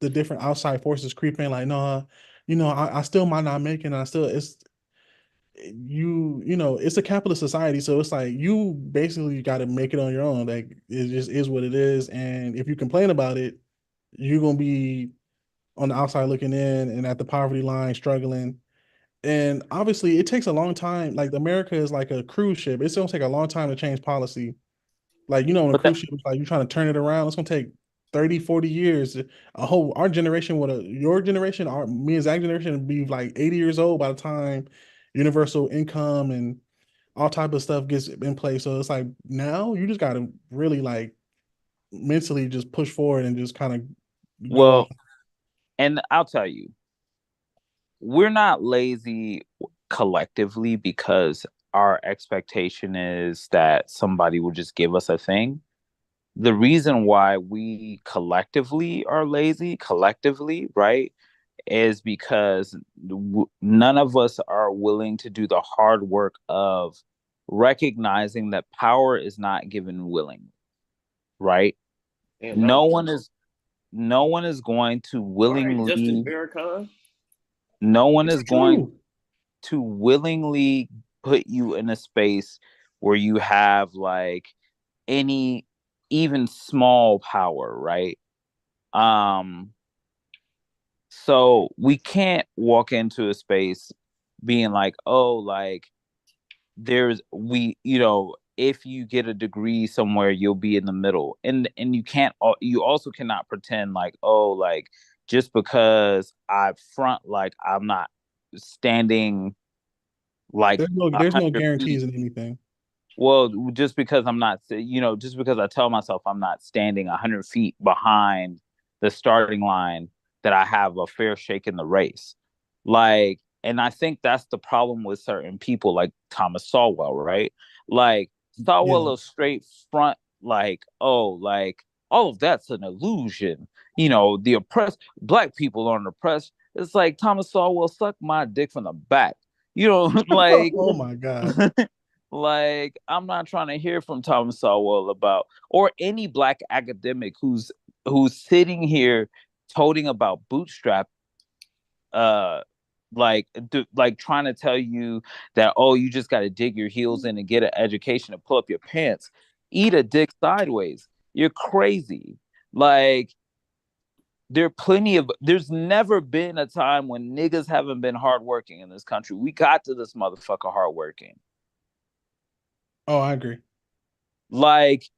the different outside forces creep in, like, no, I still might not make it, and I still it's it's a capitalist society, so it's like you basically got to make it on your own. Like it just is what it is, and if you complain about it, you're gonna be on the outside looking in and at the poverty line struggling. And obviously, it takes a long time. Like America is like a cruise ship. It's gonna take a long time to change policy. Like on a but that cruise ship, it's like you're trying to turn it around. It's gonna take 30, 40 years. Our generation would your generation, me and Zach generation would be like 80 years old by the time universal income and all type of stuff gets in place. So it's like now you just gotta really like mentally just push forward and just kind of go on. well and I'll tell you we're not lazy collectively because our expectation is that somebody will just give us a thing. The reason why we collectively are lazy, collectively, right, is because none of us are willing to do the hard work of recognizing that power is not given willingly, right? Damn, that was No one is no one is going to all right. Justice willingly Farrakhan. no one It's is going true. to willingly put you in a space where you have like any even small power, right? Um, so we can't walk into a space being like, oh, like there's we, if you get a degree somewhere, you'll be in the middle. And you also cannot pretend like, oh, like just because I front like I'm not standing Like There's no 100 guarantees feet. in anything. Well, just because I'm not, just because I tell myself I'm not standing 100 feet behind the starting line, that I have a fair shake in the race. Like, and I think that's the problem with certain people like Thomas Sowell, right? Like, Yeah. Sowell is straight front, like, oh, like, all of that's an illusion. The oppressed, black people aren't oppressed. It's like Thomas Sowell suck my dick from the back. Like, Oh my God. like, I'm not trying to hear from Thomas Sowell about, or any black academic who's sitting here toting about bootstrap, uh like trying to tell you that, oh, you just got to dig your heels in and get an education and pull up your pants. Eat a dick sideways. You're crazy. Like, there's never been a time when niggas haven't been hardworking in this country. We got to this motherfucker hardworking. Oh, I agree. Like,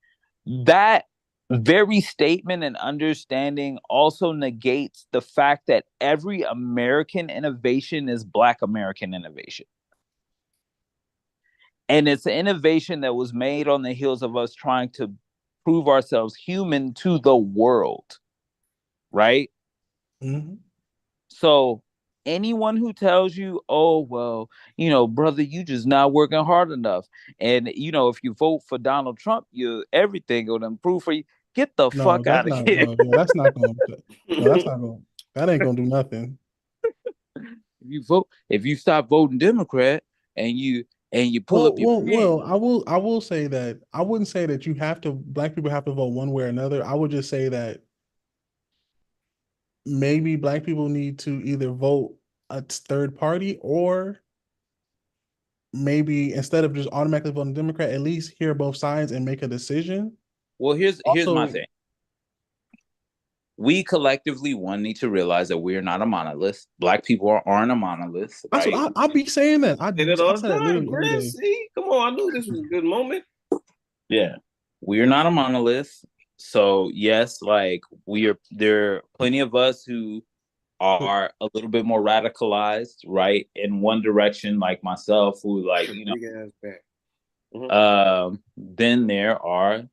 that very statement and understanding also negates the fact that every American innovation is Black American innovation. And it's an innovation that was made on the heels of us trying to prove ourselves human to the world, right? Mm-hmm. So anyone who tells you, oh, well, brother, you just not working hard enough. And, if you vote for Donald Trump, everything will improve for you. Get the No, fuck that's out of not. here. No, yeah, that's not going. No, that's not going. That ain't gonna do nothing. If you stop voting Democrat and you pull up your pants. I will say that I wouldn't say that black people have to vote one way or another. I would just say that maybe black people need to either vote a third party, or maybe instead of just automatically voting Democrat, at least hear both sides and make a decision. Well, here's my Also, thing. We collectively, need to realize that we are not a monolith. Black people aren't a monolith, that's right? what I'll be saying that. Say that I all say the that time, literally every day. Chris. See, come on, I knew this was a good moment. Yeah. We are not a monolith. So yes, like, there are plenty of us who are a little bit more radicalized, right, in one direction, like myself, who, like, Big ass back. then there are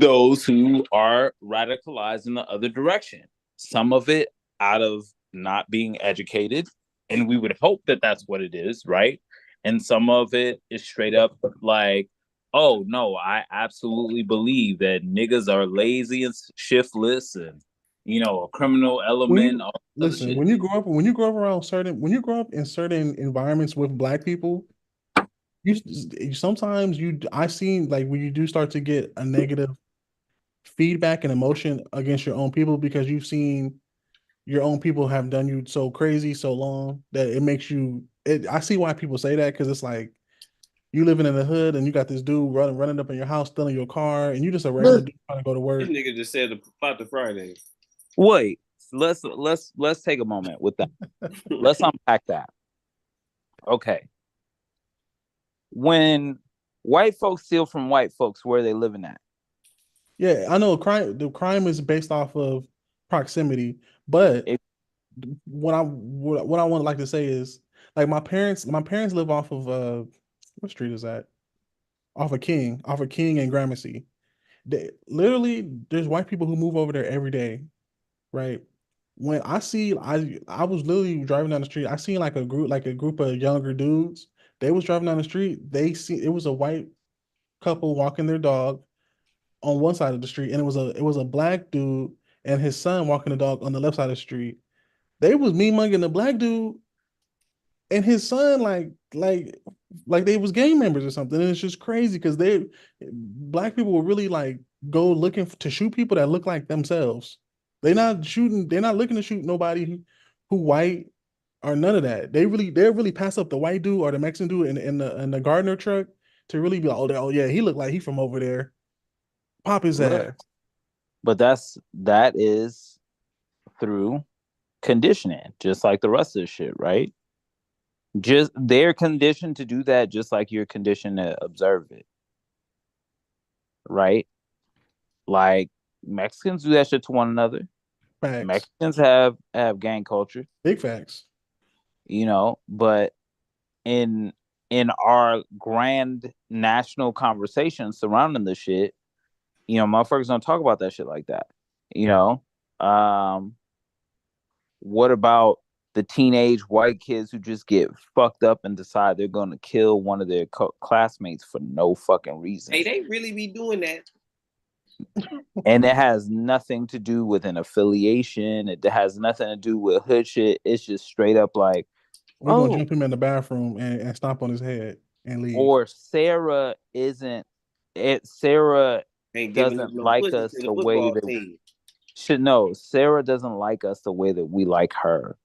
those who are radicalized in the other direction. Some of it out of not being educated, and we would hope that that's what it is, right? And some of it is straight up like, oh no, I absolutely believe that niggas are lazy and shiftless, and a criminal When element. you All other listen, shit. when you grow up when you grow up in certain environments with black people, sometimes I seen, like, when you do start to get a negative feedback and emotion against your own people, because you've seen your own people have done you so crazy so long that it makes you I see why people say that, because it's like you living in the hood and you got this dude running up in your house, stealing your car, and you just a regular dude trying to go to This work. nigga just said about the Friday. Wait, let's take a moment with that. Let's unpack that. Okay. When white folks steal from white folks, where are they living at? Yeah, I know the crime is based off of proximity, but It, what I want to like to say is, like, my parents live off of what street is that? Off of King and Gramercy. There's white people who move over there every day, right? When I was literally driving down the street, I seen like a group of younger dudes. They was driving down the street. It was a white couple walking their dog on one side of the street, and it was a black dude and his son walking the dog on the left side of the street. They was me mugging the black dude and his son, like they was gang members or something. And it's just crazy because black people will really like go looking to shoot people that look like themselves. They're not looking to shoot nobody who white or none of that. They'll really pass up the white dude or the Mexican dude in the gardener truck to really be like, oh yeah, he looked like he from over there. Pop his ass. but that is through conditioning, just like the rest of the shit, right? Just they're conditioned to do that, just like you're conditioned to observe it, right? Like, Mexicans do that shit to one another. Facts. Mexicans have gang culture, Big facts. but in our grand national conversation surrounding the shit, motherfuckers don't talk about that shit like that. You know, um, what about the teenage white kids who just get fucked up and decide they're going to kill one of their classmates for no fucking reason? Hey, they really be doing that. And it has nothing to do with an affiliation. It has nothing to do with hood shit. It's just straight up like, We're gonna jump him in the bathroom and stomp on his head and leave. Or Sarah Sarah Ain't giving doesn't no like pussy us to the the way football that team. should know. Sarah doesn't like us the way that we like her.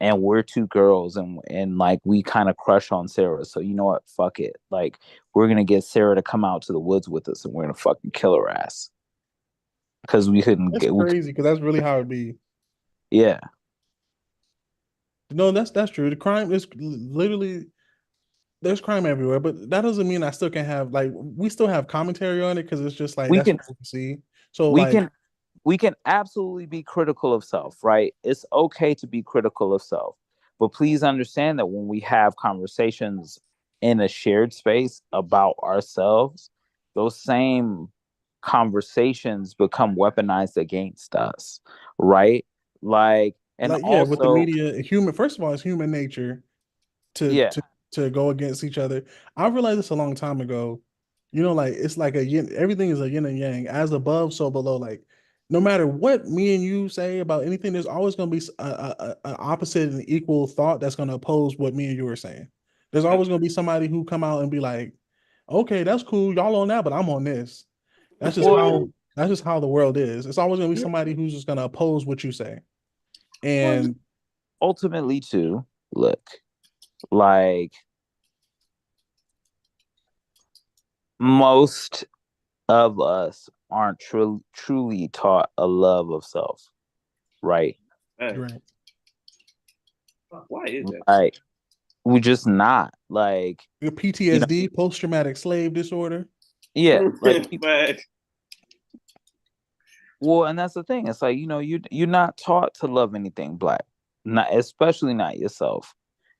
And we're two girls and like we kind of crush on Sarah. So you know what? Fuck it. Like we're gonna get Sarah to come out to the woods with us and we're gonna fucking kill her ass. Because we couldn't That's crazy, because that's really how it be. Yeah. No, that's true. The crime is literally, there's crime everywhere, but that doesn't mean I still can have, like, we still have commentary on it, because it's just like We that's can what we can see. So we like, can absolutely be critical of self, right? It's okay to be critical of self. But please understand that when we have conversations in a shared space about ourselves, those same conversations become weaponized against us, right? Like, and yeah, with the also, media, human. First of all, it's human nature to yeah, to go against each other. I realized this a long time ago. Like it's like a yin. Everything is a yin and yang. As above, so below. Like no matter what me and you say about anything, there's always going to be a opposite and equal thought that's going to oppose what me and you are saying. There's always going to be somebody who come out and be like, "Okay, that's cool, y'all on that, but I'm on this." That's just well, how the world is. It's always going to be somebody who's just going to oppose what you say. And ultimately, too, look, like most of us aren't truly taught a love of self, right? right. Why is that? Like we're just not like Your PTSD, post traumatic slave disorder. yeah, like But well, and that's the thing. It's like you're not taught to love anything black, not especially not yourself.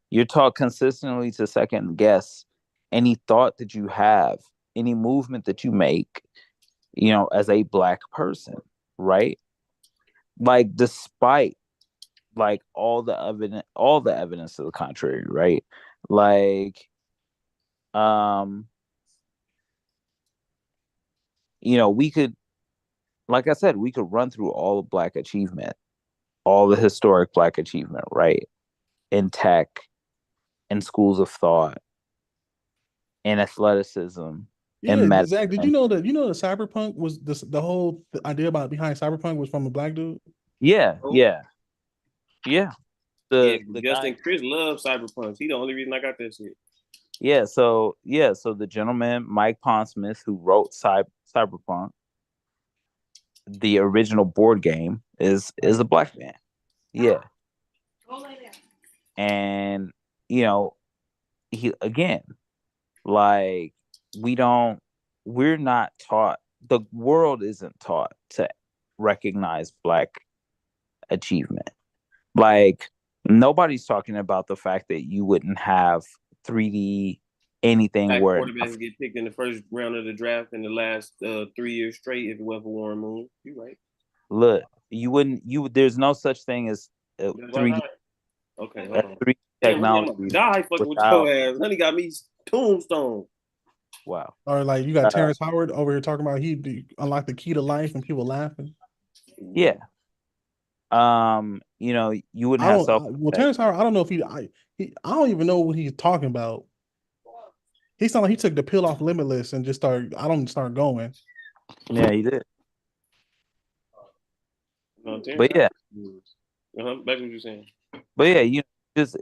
You're taught consistently to second guess any thought that you have, any movement that you make, as a black person, right? Like despite like all the evidence to the contrary, right? Like um we could, like I said, we could run through all of black achievement, all the historic black achievement, right? In tech, in schools of thought, in athleticism, Yeah, in Zach, did medicine. the cyberpunk was the whole idea about behind cyberpunk was from a black dude? Yeah. The yeah, the Justin guy. Chris loves Cyberpunk. He the only reason I got that shit. So the gentleman Mike Pondsmith who wrote Cyberpunk, the original board game, is a black man. Yeah. And he again, like we're not taught, the world isn't taught to recognize black achievement. Like nobody's talking about the fact that you wouldn't have 3D anything Black where quarterbacks get picked in the first round of the draft in the last 3 years straight if it wasn't for Warren Moon. You right. look, there's no such thing as 3D Okay, hold on. 3D Damn, honey, I'm technology gonna die fucking with without your ass. Honey got me tombstone. wow. Or like you got Terrence Howard over here talking about unlocked the key to life and people laughing. Yeah. You wouldn't have self. Well, Terrence Howard, I don't know if I don't even know what he's talking about. He sounded like he took the pill off Limitless and just start going. Yeah, he did. But yeah, back to what you're saying. but yeah, just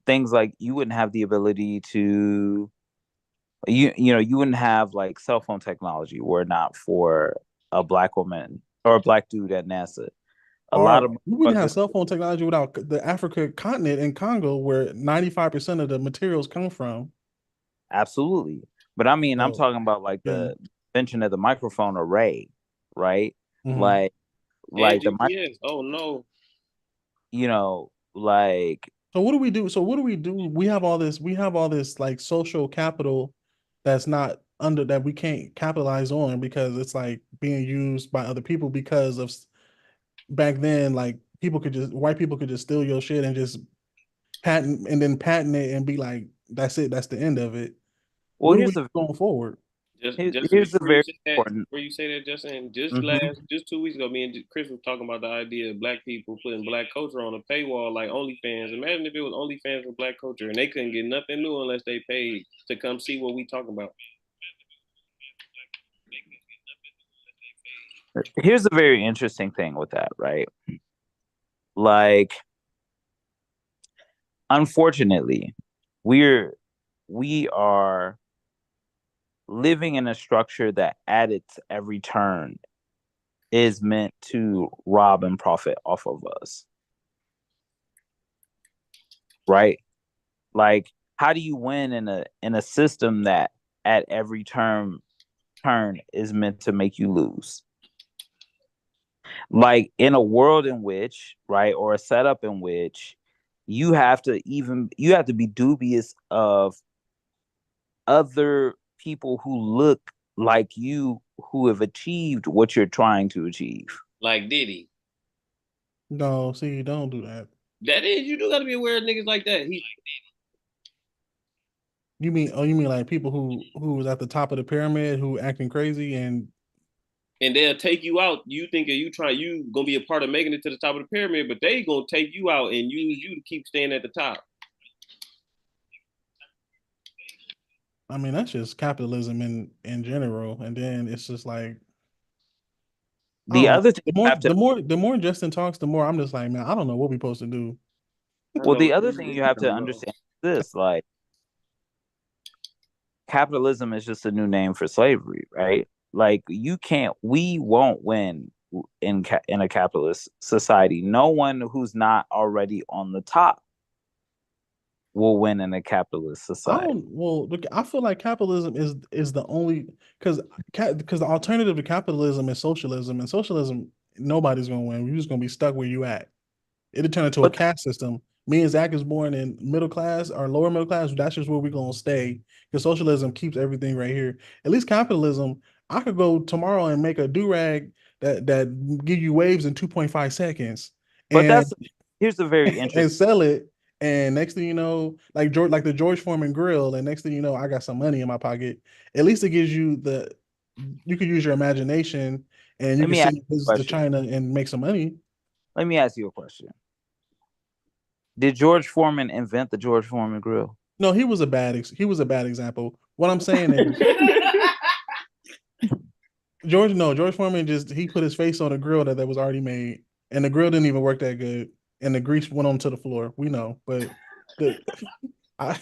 things like you wouldn't have the ability to, you wouldn't have like cell phone technology were it not for a black woman or a black dude at NASA. A lot of we wouldn't have cell phone technology without the Africa continent and Congo, where 95% of the materials come from. Absolutely, but I mean, I'm talking about like the invention of the microphone array, right? Mm-hmm. Like the GPS. Oh no. Like So what do we do? So what do we do? We have all this. We have all this like social capital that's not under that we can't capitalize on because it's like being used by other people because of back then like people could just white people could just steal your shit and just patent it and be like that's it, that's the end of it. Well, What are we going forward? Justin, here's a before you very say that, important. before you say that, Justin, just Mhm. just 2 weeks ago, me and Chris was talking about the idea of black people putting black culture on a paywall like OnlyFans. Imagine if it was OnlyFans for black culture and they couldn't get nothing new unless they paid to come see what we talking about. Here's a very interesting thing with that, right? Like, unfortunately, we are living in a structure that at its every turn is meant to rob and profit off of us. Right? Like, how do you win in a system that at every turn is meant to make you lose? Like, in a world in which, right, or a setup in which you have to be dubious of other people who look like you who have achieved what you're trying to achieve. Like Diddy. No, see, don't do that. That is, you do got to be aware of niggas like that. You mean like people who was at the top of the pyramid who acting crazy and they'll take you out. You thinking you gonna be a part of making it to the top of the pyramid, but they gonna take you out and use you to keep staying at the top. I mean that's just capitalism in general. And then it's just like I The don't know. other thing The you more have to the more the more Justin talks, the more I'm just like, man, I don't know what we're supposed to do. well, the other thing you have to understand is this, like, capitalism is just a new name for slavery, right? Like, we won't win in a capitalist society. No one who's not already on the top will win in a capitalist society. Look, I feel like capitalism is the only because the alternative to capitalism is socialism, and socialism nobody's gonna win. You're just gonna be stuck where you at. It'll turn into a But caste system. Me and Zach is born in middle class or lower middle class. That's just where we're gonna stay. Because socialism keeps everything right here. At least capitalism, I could go tomorrow and make a do rag that give you waves in 2.5 seconds, but and here's the very interesting. and sell it. And next thing you know, like the George Foreman grill, and next thing you know, I got some money in my pocket. At least it gives you you could use your imagination, and you Let can me ask send you a business to question. China and make some money. Let me ask you a question. Did George Foreman invent the George Foreman grill? No, he was a bad example. What I'm saying is George Foreman just he put his face on a grill that was already made, and the grill didn't even work that good, and the grease went onto the floor. We know, but the I,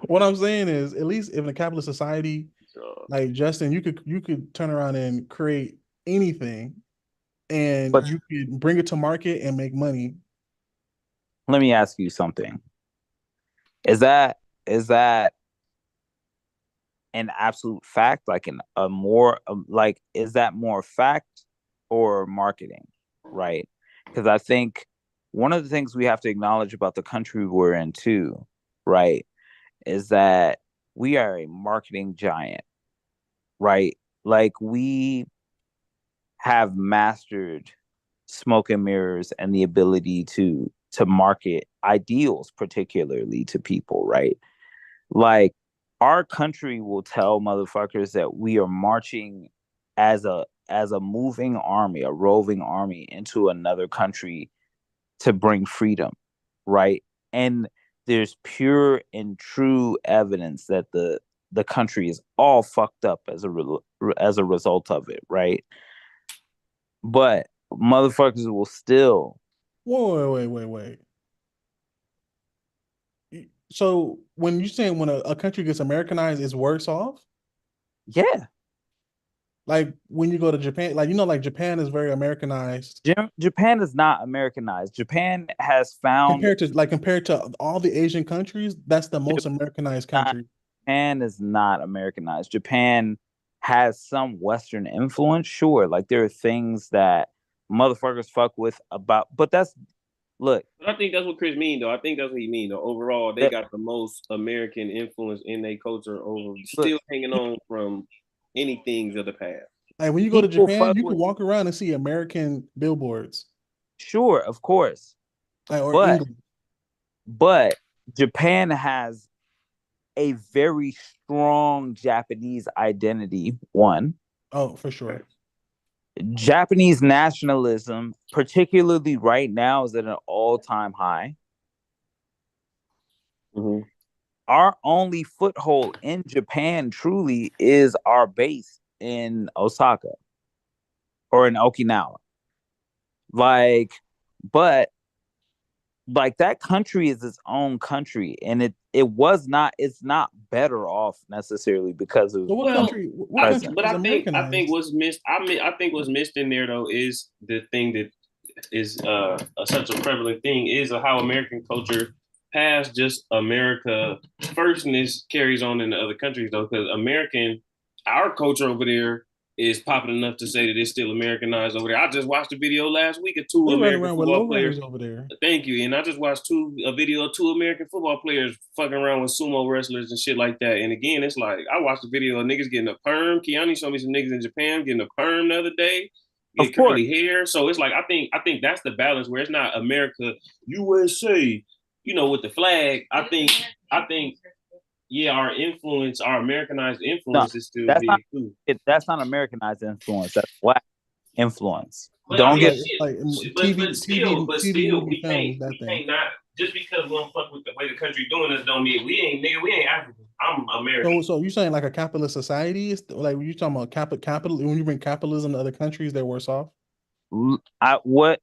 what I'm saying is at least in a capitalist society like Justin, you could turn around and create anything, and But you could bring it to market and make money. let me ask you something. Is that an absolute fact, like is that more fact or marketing, right? Because I think one of the things we have to acknowledge about the country we're in too, right, is that we are a marketing giant, right? Like, we have mastered smoke and mirrors and the ability to market ideals particularly to people, right? Like, our country will tell motherfuckers that we are marching as a moving army, a roving army into another country to bring freedom, right? And there's pure and true evidence that the country is all fucked up as a result of it, right? But motherfuckers will still. Wait. So when you saying when a country gets Americanized, it's worse off? Yeah. Like when you go to Japan, like Japan is very Americanized Japan is not Americanized. Japan has found. compared to all the Asian countries. That's the most Americanized country. Japan is not Americanized. Japan has some Western influence, sure. Like, there are things that motherfuckers fuck with about, but Look, But I think that's what Chris mean though. I think that's what he mean though. Overall, they that, got the most American influence in their culture over look, still hanging on from anything of the past. Like when you go to people Japan, fuck you can with, walk around and see American billboards, sure, of course, like, or but English. but Japan has a very strong Japanese identity. One, Oh, for sure. Japanese nationalism, particularly right now, is at an all-time high. Mm-hmm. Our only foothold in Japan truly is our base in Osaka or in Okinawa. Like, but like that country is its own country, and it's not better off necessarily because of So what Well, country? What country present. but was I think Americanized? what's missed. I think what's missed in there though is the thing that is such a prevalent thing is how American culture has just America first, and this carries on in the other countries though, because our culture over there is popping enough to say that it's still Americanized over there. I just watched a video last week of two They run American around with football players. lowriders over there. Thank you. And I just watched a video of two American football players fucking around with sumo wrestlers and shit like that. And again, it's like I watched a video of niggas getting a perm. Keanu showed me some niggas in Japan getting a perm the other day, Of get course, curly hair. So it's like I think that's the balance where it's not America, USA, with the flag. I think yeah, our influence, our Americanized no, influence is still that's not big too. that's not Americanized influence. That's black influence. But I Don't mean, get It's like but TV, still, movie, films, that we thing. can't not just because we don't fuck with the way the country doing us don't mean we ain't African. I'm American. So you're saying like a capitalist society is like when you talking about capital when you bring capitalism to other countries, they're worse off. I what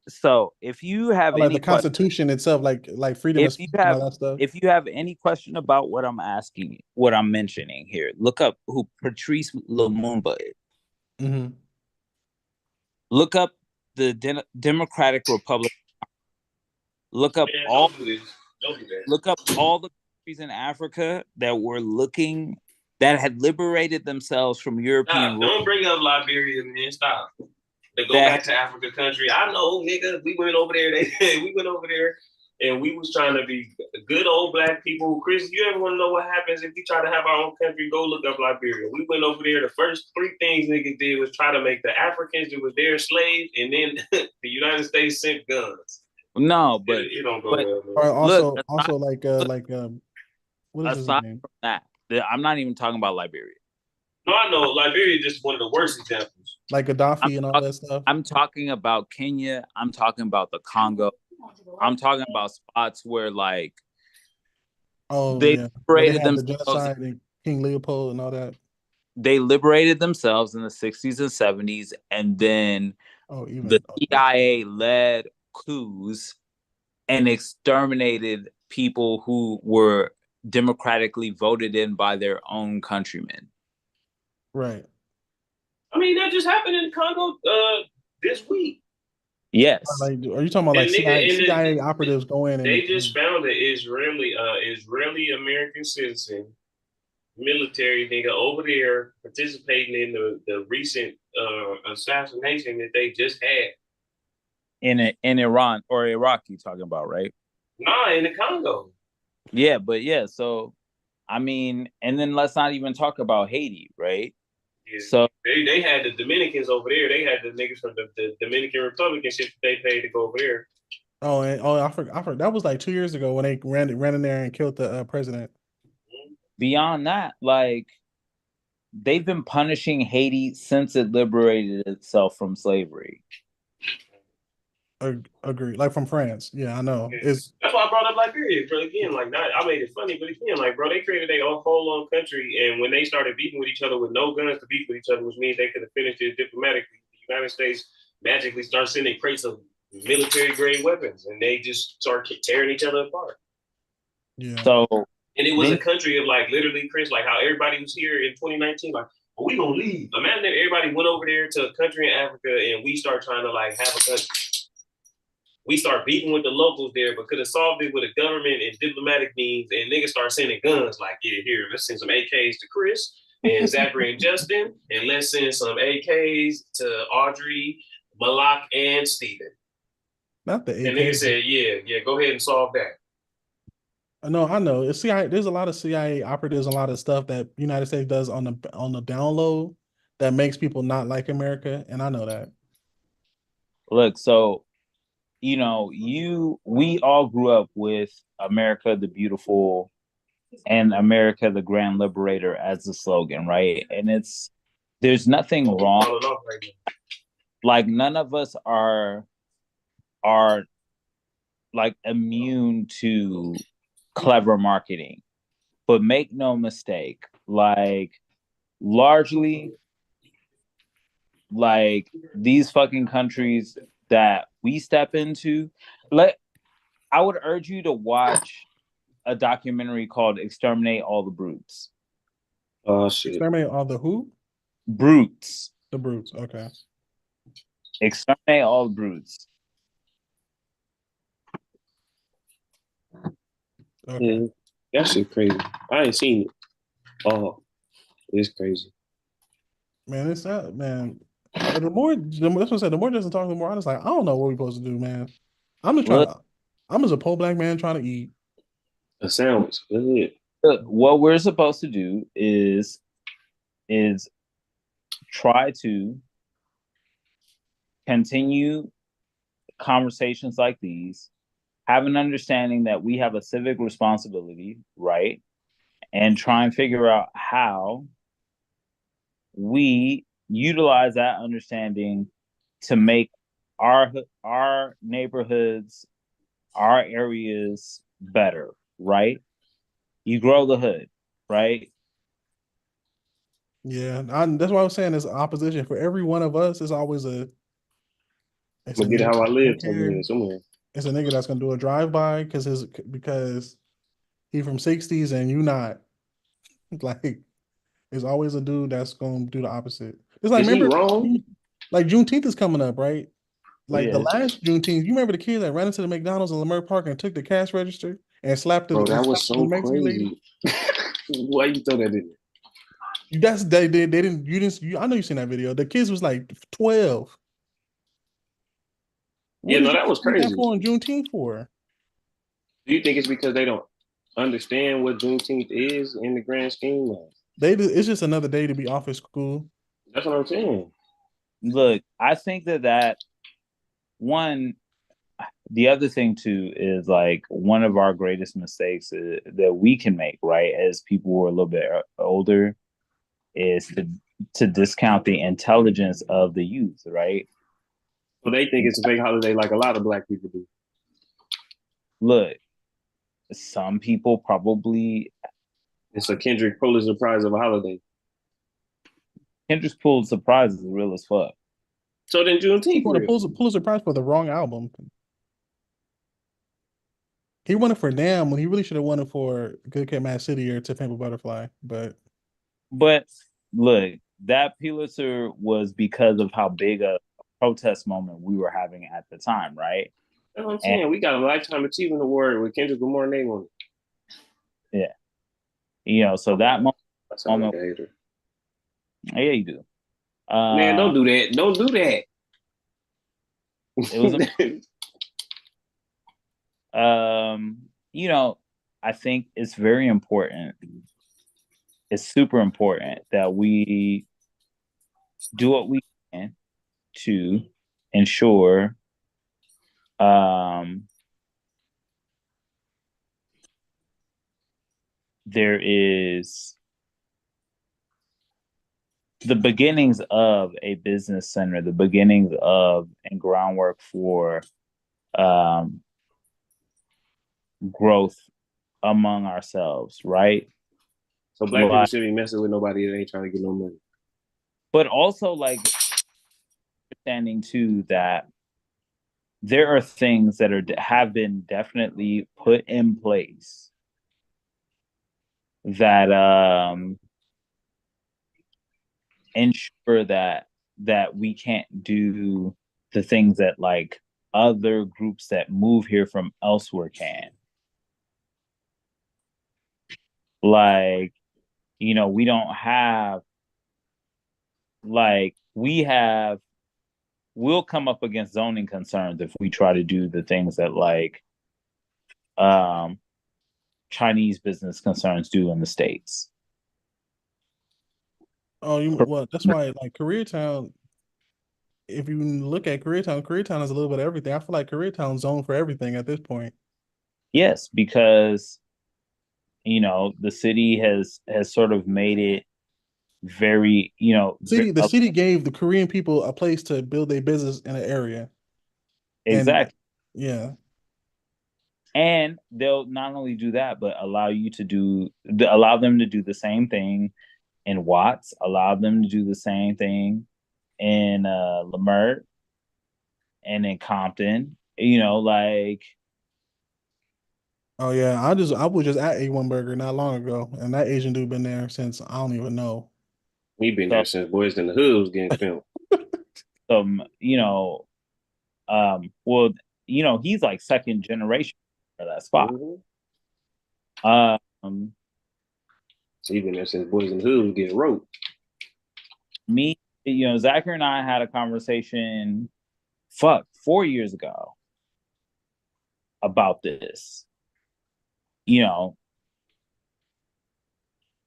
so if you have Or like any the question Constitution itself, like freedom of if you speech and all have that stuff. if you have any question about what I'm mentioning here, look up who Patrice Lumumba is. Mm-hmm. Look up the Democratic Republic. Look up Man, all don't do this. Don't do that. look up all the countries in Africa that had liberated themselves from European Stop. rule. Don't bring up Liberia, man. Stop. To go That back to Africa country. I know, nigga. We went over there. We went over there, and we was trying to be good old black people. Chris, you ever want to know what happens if we try to have our own country? Go look up Liberia. We went over there. The first three things niggas did was try to make the Africans that was their slaves, and then the United States sent guns. no, but It don't go but well, man. Or look, also look, like what is his aside name? from that, I'm not even talking about Liberia. No, I know Liberia is just one of the worst examples. Like I'm Gaddafi and all that stuff. I'm talking about Kenya. I'm talking about the Congo. I'm talking about spots where like Oh they yeah, where they liberated had the themselves. genocide and King Leopold and all that. They liberated themselves in the 60s and 70s, and then Oh, the even CIA led coups and exterminated people who were democratically voted in by their own countrymen. right. I mean, that just happened in Congo this week. Yes. Like, are you talking about like And nigga, CIA operatives go in they and just found an Israeli American citizen military nigga over there participating in the recent assassination that they just had. In Iran or Iraq, you talking about, right? Nah, in the Congo. Yeah, but yeah, so I mean, and then let's not even talk about Haiti, right? Yeah. So they had the Dominicans over there. They had the niggas from the Dominican Republic and shit that they paid to go over there. I forgot. That was like 2 years ago when they ran in there and killed the president. beyond that, like they've been punishing Haiti since it liberated itself from slavery. Agree. Like from France. Yeah, I know. Yeah. It's That's why I brought up Liberia. But again, like not, I made it funny, but again, like bro, they created their own whole own country, and when they started beefing with each other with no guns to beef with each other, which means they could have finished it diplomatically, the United States magically started sending crates of military grade weapons, and they just start tearing each other apart. yeah. So And it was a country of like literally, Chris, like how everybody was here in 2019, like, well, we gonna leave. Imagine if everybody went over there to a country in Africa and we start trying to like have a country. We start beating with the locals there, but could have solved it with a government and diplomatic means, and niggas start sending guns like, yeah, here, let's send some AKs to Chris and Zachary and Justin, and let's send some AKs to Audrey, Malak, and Steven. Not the And nigga AK. said, yeah, go ahead and solve that. No, I know. It's CIA. There's a lot of CIA operatives, a lot of stuff that United States does on the download that makes people not like America, and I know that. Look, so we all grew up with America the Beautiful and America the Grand Liberator as the slogan, right? And there's nothing wrong. Like none of us are like immune to clever marketing. But make no mistake, like largely like these fucking countries that we step into, I would urge you to watch a documentary called Exterminate All the Brutes. Oh shit. Exterminate all the who? Brutes. The brutes. Okay. Exterminate all the brutes. Okay. Yeah, that shit crazy. I ain't seen it. Oh, it's crazy. Man, it's that man. The more that's what I said. The more Justin talks, the more I'm just like, I don't know what we're supposed to do, man. I'm just trying to. I'm just a poor black man trying to eat. A sandwich. That's it. What we're supposed to do is try to continue conversations like these, have an understanding that we have a civic responsibility, right? And try and figure out how we utilize that understanding to make our neighborhoods, our areas better, right? You grow the hood, right? Yeah, that's why I was saying there's opposition for every one of us. It's always a. It's I'm a gonna get nigga how I live here. somewhere. It's a nigga that's gonna do a drive by because he from '60s and you not. Like, it's always a dude that's gonna do the opposite. It's like Is he remember, wrong? like Juneteenth is coming up, right? Like the Yeah. last Juneteenth, you remember the kid that ran into the McDonald's in Lamar Park and took the cash register and slapped the Bro, that was slapped the so Mexican lady? crazy. Why you throw that in there? That's they didn't you didn't you, I know you seen that video. The kids was like 12. Yeah, What did no, you that was think that crazy. for on Juneteenth for? Do you think it's because they don't understand what Juneteenth is in the grand scheme? It's just another day to be off of school. That's what I'm saying. Look, I think that one, the other thing too is like one of our greatest mistakes that we can make, right, as people who are a little bit older, is to discount the intelligence of the youth, right? So they think it's a fake holiday like a lot of black people do. Look, some people probably It's a Kendrick Pulitzer Prize of a holiday. Kendrick's Pulitzer Prize is real as fuck. So then Juneteenth He won a real. Pulitzer Prize for the wrong album. He won it for Damn when he really should have won it for Good Kid, Mad City or To Pimp a Butterfly. But look, that Pulitzer was because of how big a protest moment we were having at the time, right? That's what I'm saying. We got a Lifetime Achievement Award with Kendrick Lamar name on it. Yeah. So that moment. I sound like a hater. Yeah, you do. Man, don't do that. Don't do that. It was I think it's very important. It's super important that we do what we can to ensure there is the beginnings of a business center, the beginnings of and groundwork for growth among ourselves, right? So black people shouldn't be messing with nobody that ain't trying to get no money. But also, like, understanding too that there are things that have been definitely put in place that ensure that we can't do the things that like other groups that move here from elsewhere can. Like, we don't have, like, we have we'll come up against zoning concerns if we try to do the things that Chinese business concerns do in the States. Oh, well, that's why like Koreatown. If you look at Koreatown is a little bit of everything. I feel like Koreatown's zoned for everything at this point. Yes, because the city has sort of made it very, The city gave the Korean people a place to build a business in an area. exactly. And, yeah. And they'll not only do that, but allow them to do the same thing in Watts, allow them to do the same thing in Leimert and in Compton. Oh yeah, I was just at A1 Burger not long ago, and that Asian dude been there since I don't even know. We been there since Boys in the Hood was getting filmed. Well, he's like second generation for that spot. Mm-hmm. So he been there since Boys in the Hood was getting wrote. Zachary and I had a conversation 4 years ago about this.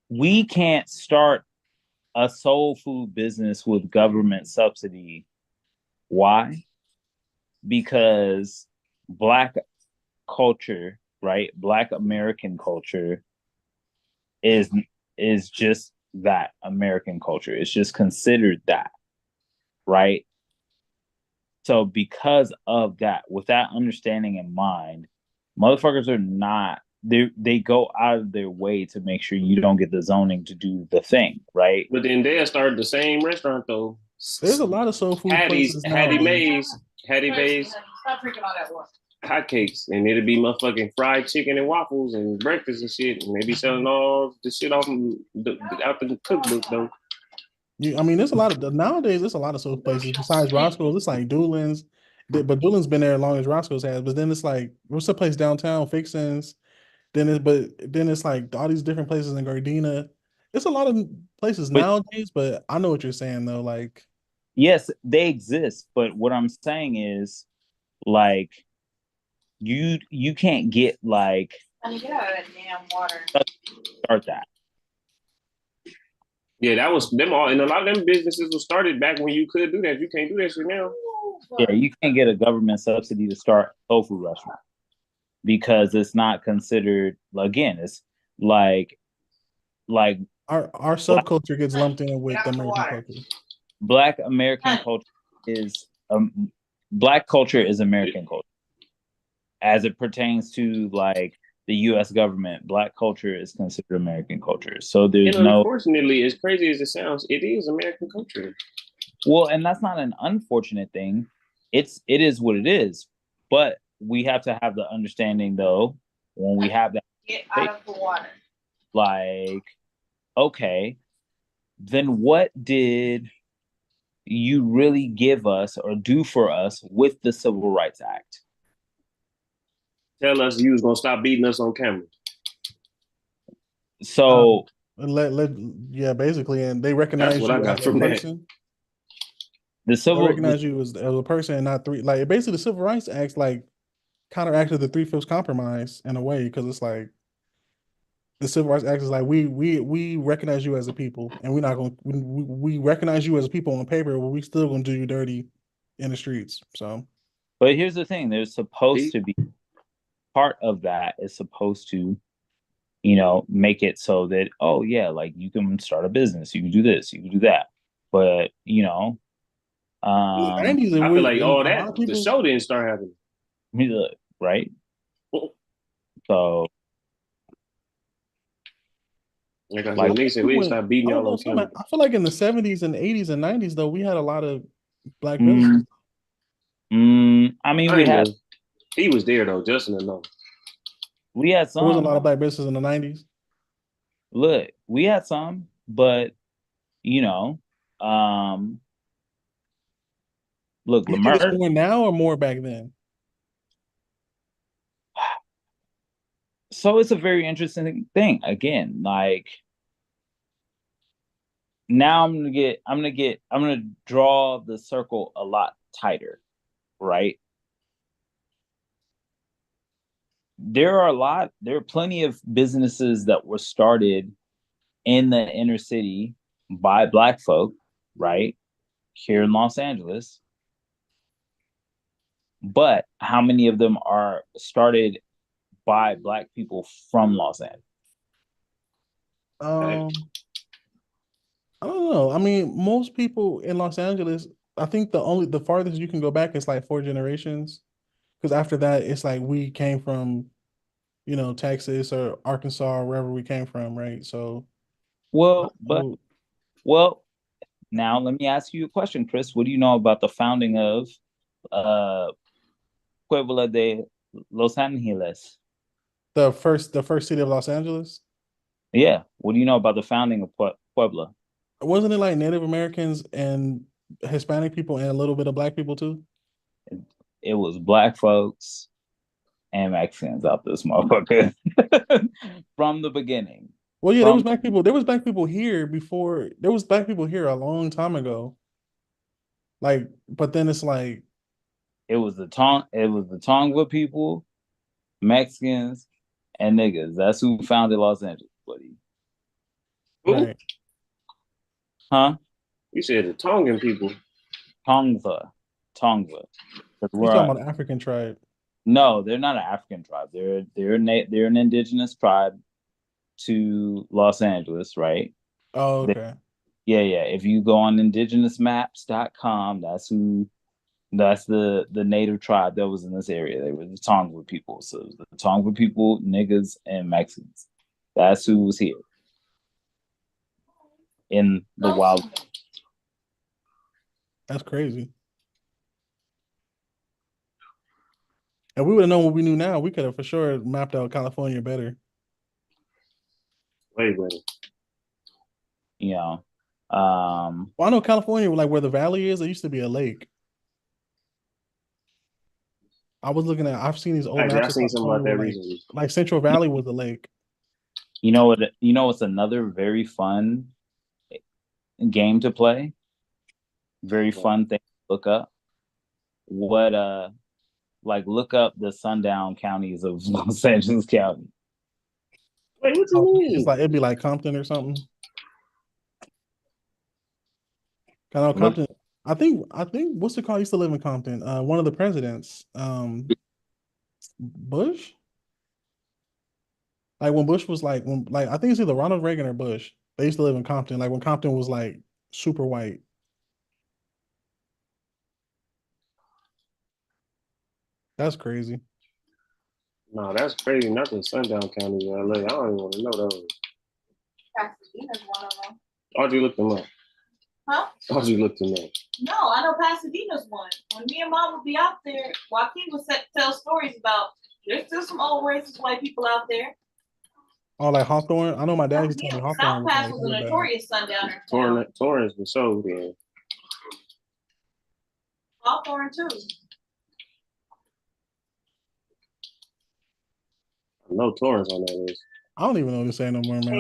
We can't start a soul food business with government subsidy. Why? Because Black culture, right? Black American culture is just that, American culture. It's just considered that, right? So because of that, with that understanding in mind, motherfuckers are not, they go out of their way to make sure you don't get the zoning to do the thing, right? But then they'll start the same restaurant though. There's a lot of soul food places now. Hattie Mae's, Stop drinking all that water. hotcakes, and it'll be motherfucking fried chicken and waffles and breakfast and shit, and they be selling all the shit out the cookbook though. There's a lot of nowadays. There's a lot of soul places besides Roscoe's. It's like Doolin's, but Doolin's been there as long as Roscoe's has. But then it's like what's the place downtown? Fixins. Then it's like all these different places in Gardena. It's a lot of places nowadays. But I know what you're saying though. Like, yes, they exist. But what I'm saying is, like, you can't get like. I mean, get out of that damn water. Start that. Yeah, that was them all, and a lot of them businesses were started back when you could do that. You can't do that shit now. Yeah, you can't get a government subsidy to start a soul food restaurant because it's not considered. Again, it's like our subculture gets lumped in with the American culture. Black American culture is Black culture is American culture as it pertains to like the U.S. government. Black culture is considered American culture. So there's unfortunately, as crazy as it sounds, it is American culture. Well, and that's not an unfortunate thing. It is what it is. But we have to have the understanding, though, when we have that. Get out of the water. Like, okay, then what did you really give us or do for us with the Civil Rights Act? Tell us you was gonna stop beating us on camera. So basically, and they recognize you as a person. They recognize you as a person and not three. Like basically, the Civil Rights Act like counteracted the 3/5 compromise in a way because it's like the Civil Rights Act is like we recognize you as a people, and we're not going. We recognize you as a people on paper, but we still gonna do you dirty in the streets. So, but here's the thing: there's supposed to be part of that is supposed to, make it so that like you can start a business, you can do this, you can do that, but I feel like all that the show didn't start happening. Right? So. Like they said, we start beating y'all on camera. I feel like in the 70s and 80s and 90s, though, we had a lot of Black businesses. He was there though, Justin and we had some. There was a lot of Black businesses in the 90s. Look, we had some, but look, Lamar. More now or more back then? So it's a very interesting thing. Again, like now I'm gonna draw the circle a lot tighter, right? There are plenty of businesses that were started in the inner city by Black folk, right? Here in Los Angeles. But how many of them are started by Black people from Los Angeles? I don't know. I mean, most people in Los Angeles, I think the farthest you can go back is like 4 generations. Because after that, it's like we came from, Texas or Arkansas or wherever we came from, right? So, Well, now let me ask you a question, Chris. What do you know about the founding of uh Puebla de Los Angeles? the first city of Los Angeles. Yeah. What do you know about the founding of Puebla? Wasn't it like Native Americans and Hispanic people and a little bit of Black people too? It was Black folks and Mexicans out this motherfucker from the beginning. Well, yeah, there was Black people. There was Black people here before. There was Black people here a long time ago. Like, but then it's like it was the Tonga people, Mexicans, and niggas. That's who founded Los Angeles, buddy. Right. Huh? You said the Tongan people. Tongva. You're talking about an African tribe. No, they're not an African tribe. They're an indigenous tribe to Los Angeles, right? Oh, okay. Yeah. If you go on indigenousmaps.com, that's the native tribe that was in this area. They were the Tongva people. So it was the Tongva people, niggas, and Mexicans. That's who was here in the wild. That's crazy. And we would have known what we knew now. We could have for sure mapped out California better. Way better. Well, I know California, like where the valley is, it used to be a lake. I've seen these old maps. I've seen something about that recently. Like Central Valley was a lake. You know what? It's another very fun game to play. Very fun thing to look up. Look up the sundown counties of Los Angeles County. Wait, what you mean? It's like it'd be like Compton or something. Kind of Compton. I think what's the call? Used to live in Compton. One of the presidents, Bush. Like when Bush was I think it's either Ronald Reagan or Bush. They used to live in Compton. Like when Compton was like super white. That's crazy. No, that's crazy. Not the sundown county of LA. I don't even want to know those. Pasadena's one of them. How'd you look them up? Huh? How'd you look them up? No, I know Pasadena's one. When me and Mom would be out there, Joaquin would tell stories about there's still some old racist white people out there. Oh, like Hawthorne? I know my dad used to tell me Hawthorne. South Pass was a notorious sundowner. Torrance was so then. Hawthorne too. I know Torrance on that list. I don't even know what to say no more, man.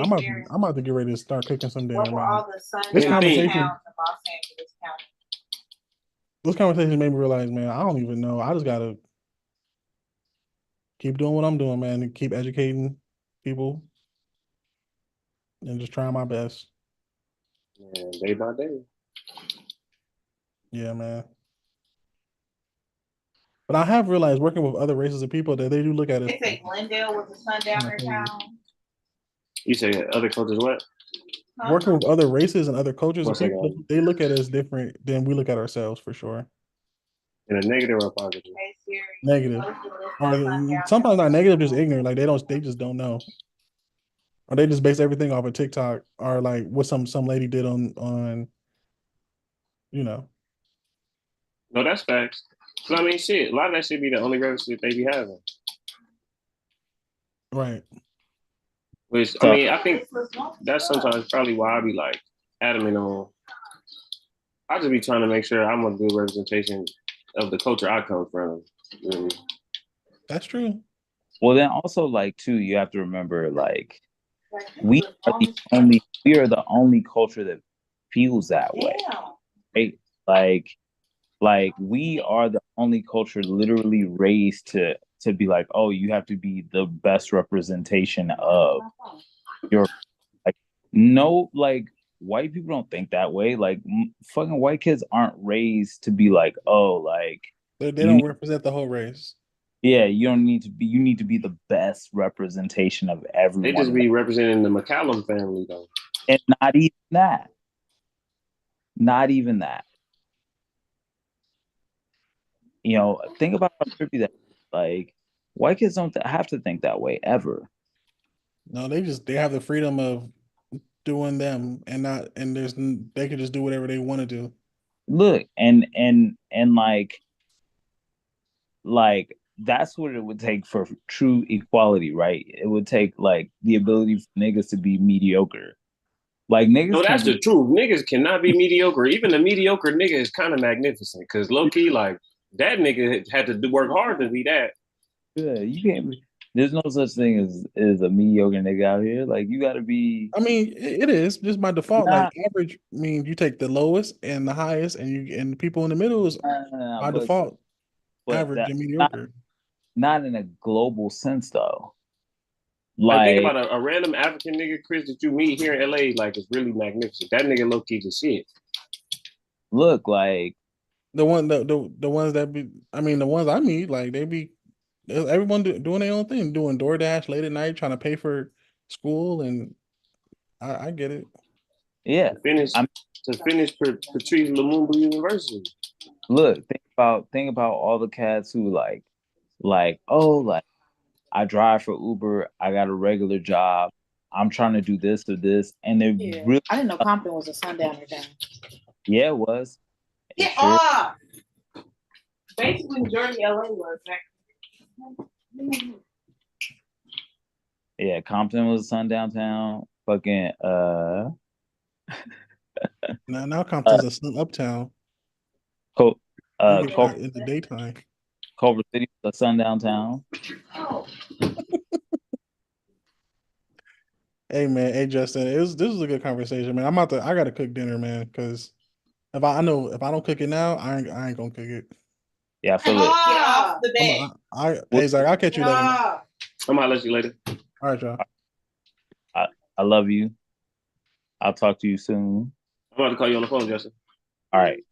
I'm about to get ready to start cooking some dinner. What were all the This sundown conversation, towns in Los Angeles County? this conversation made me realize, man, I don't even know. I just gotta keep doing what I'm doing, man, and keep educating people and just trying my best. Man, day by day. Yeah, man. But I have realized working with other races of people that they do look at it. They say Glendale was a sundowner town. You say other cultures what? Working with other races and other cultures of people, they look at us different than we look at ourselves for sure. In a negative or a positive? Negative. Or sometimes not negative, just ignorant. Like they just don't know. Or they just base everything off of TikTok or like what some lady did on No, that's facts. So I mean shit, a lot of that should be the only reference that they be having. Right. Which I mean, I think that's sometimes probably why I be like adamant on. I just be trying to make sure I'm a good representation of the culture I come from. Really. That's true. Well, then also like too, you have to remember like we are the only culture that feels that way. Right? Like Like we are the only culture literally raised to be like, oh, you have to be the best representation of your like no like white people don't think that way. Like fucking white kids aren't raised to be like, oh, like They you don't need, represent the whole race. yeah, you don't need to be you need to be the best representation of They everyone. just be representing the McCallum family though. And not even that. Not even that. You know, think about how trippy that like white kids don't have to think that way ever. No, they have the freedom of doing them and not and they can just do whatever they want to do. Look, and like that's what it would take for true equality, right? It would take like the ability for niggas to be mediocre. Like niggas No, that's can't be the truth. Niggas cannot be mediocre. Even a mediocre nigga is kind of magnificent. Cause low key, like that nigga had to work hard to be that. yeah, you can't be there's no such thing as a mediocre nigga out here. Like you gotta be I mean, it is just by default. Like nah, average means you take the lowest and the highest, and the people in the middle is by but default average that and mediocre. not in a global sense though. Like think Like about a random African nigga, Chris, that you meet here in LA, like is really magnificent. That nigga low key just shit. look like The ones that be, I mean, the ones I meet, like they be everyone doing their own thing, doing DoorDash late at night, trying to pay for school, and I get it. yeah. Finish I'm to finish Patrice Lumumba University. look, think about all the cats who like, oh, like I drive for Uber, I got a regular job, I'm trying to do this or this, and they're Yeah. really I didn't know Compton was a sundowner town. yeah, it was. It Get sure off! Basically, majority of LA was yeah, Compton was a sundown town. Fucking Now Compton's a sun uptown. Co- You get Culver, shot in the daytime. Culver City was a sundown town. Oh, Hey man, hey Justin, this was a good conversation, man. I gotta cook dinner, man, because I know if I don't cook it now, I ain't gonna cook it. Yeah, I get feel it. off the bed. Hey Zach, I'll catch you later. Man. Off. I'm gonna let you later. All right, y'all. I love you. I'll talk to you soon. I'm about to call you on the phone, Justin. All right.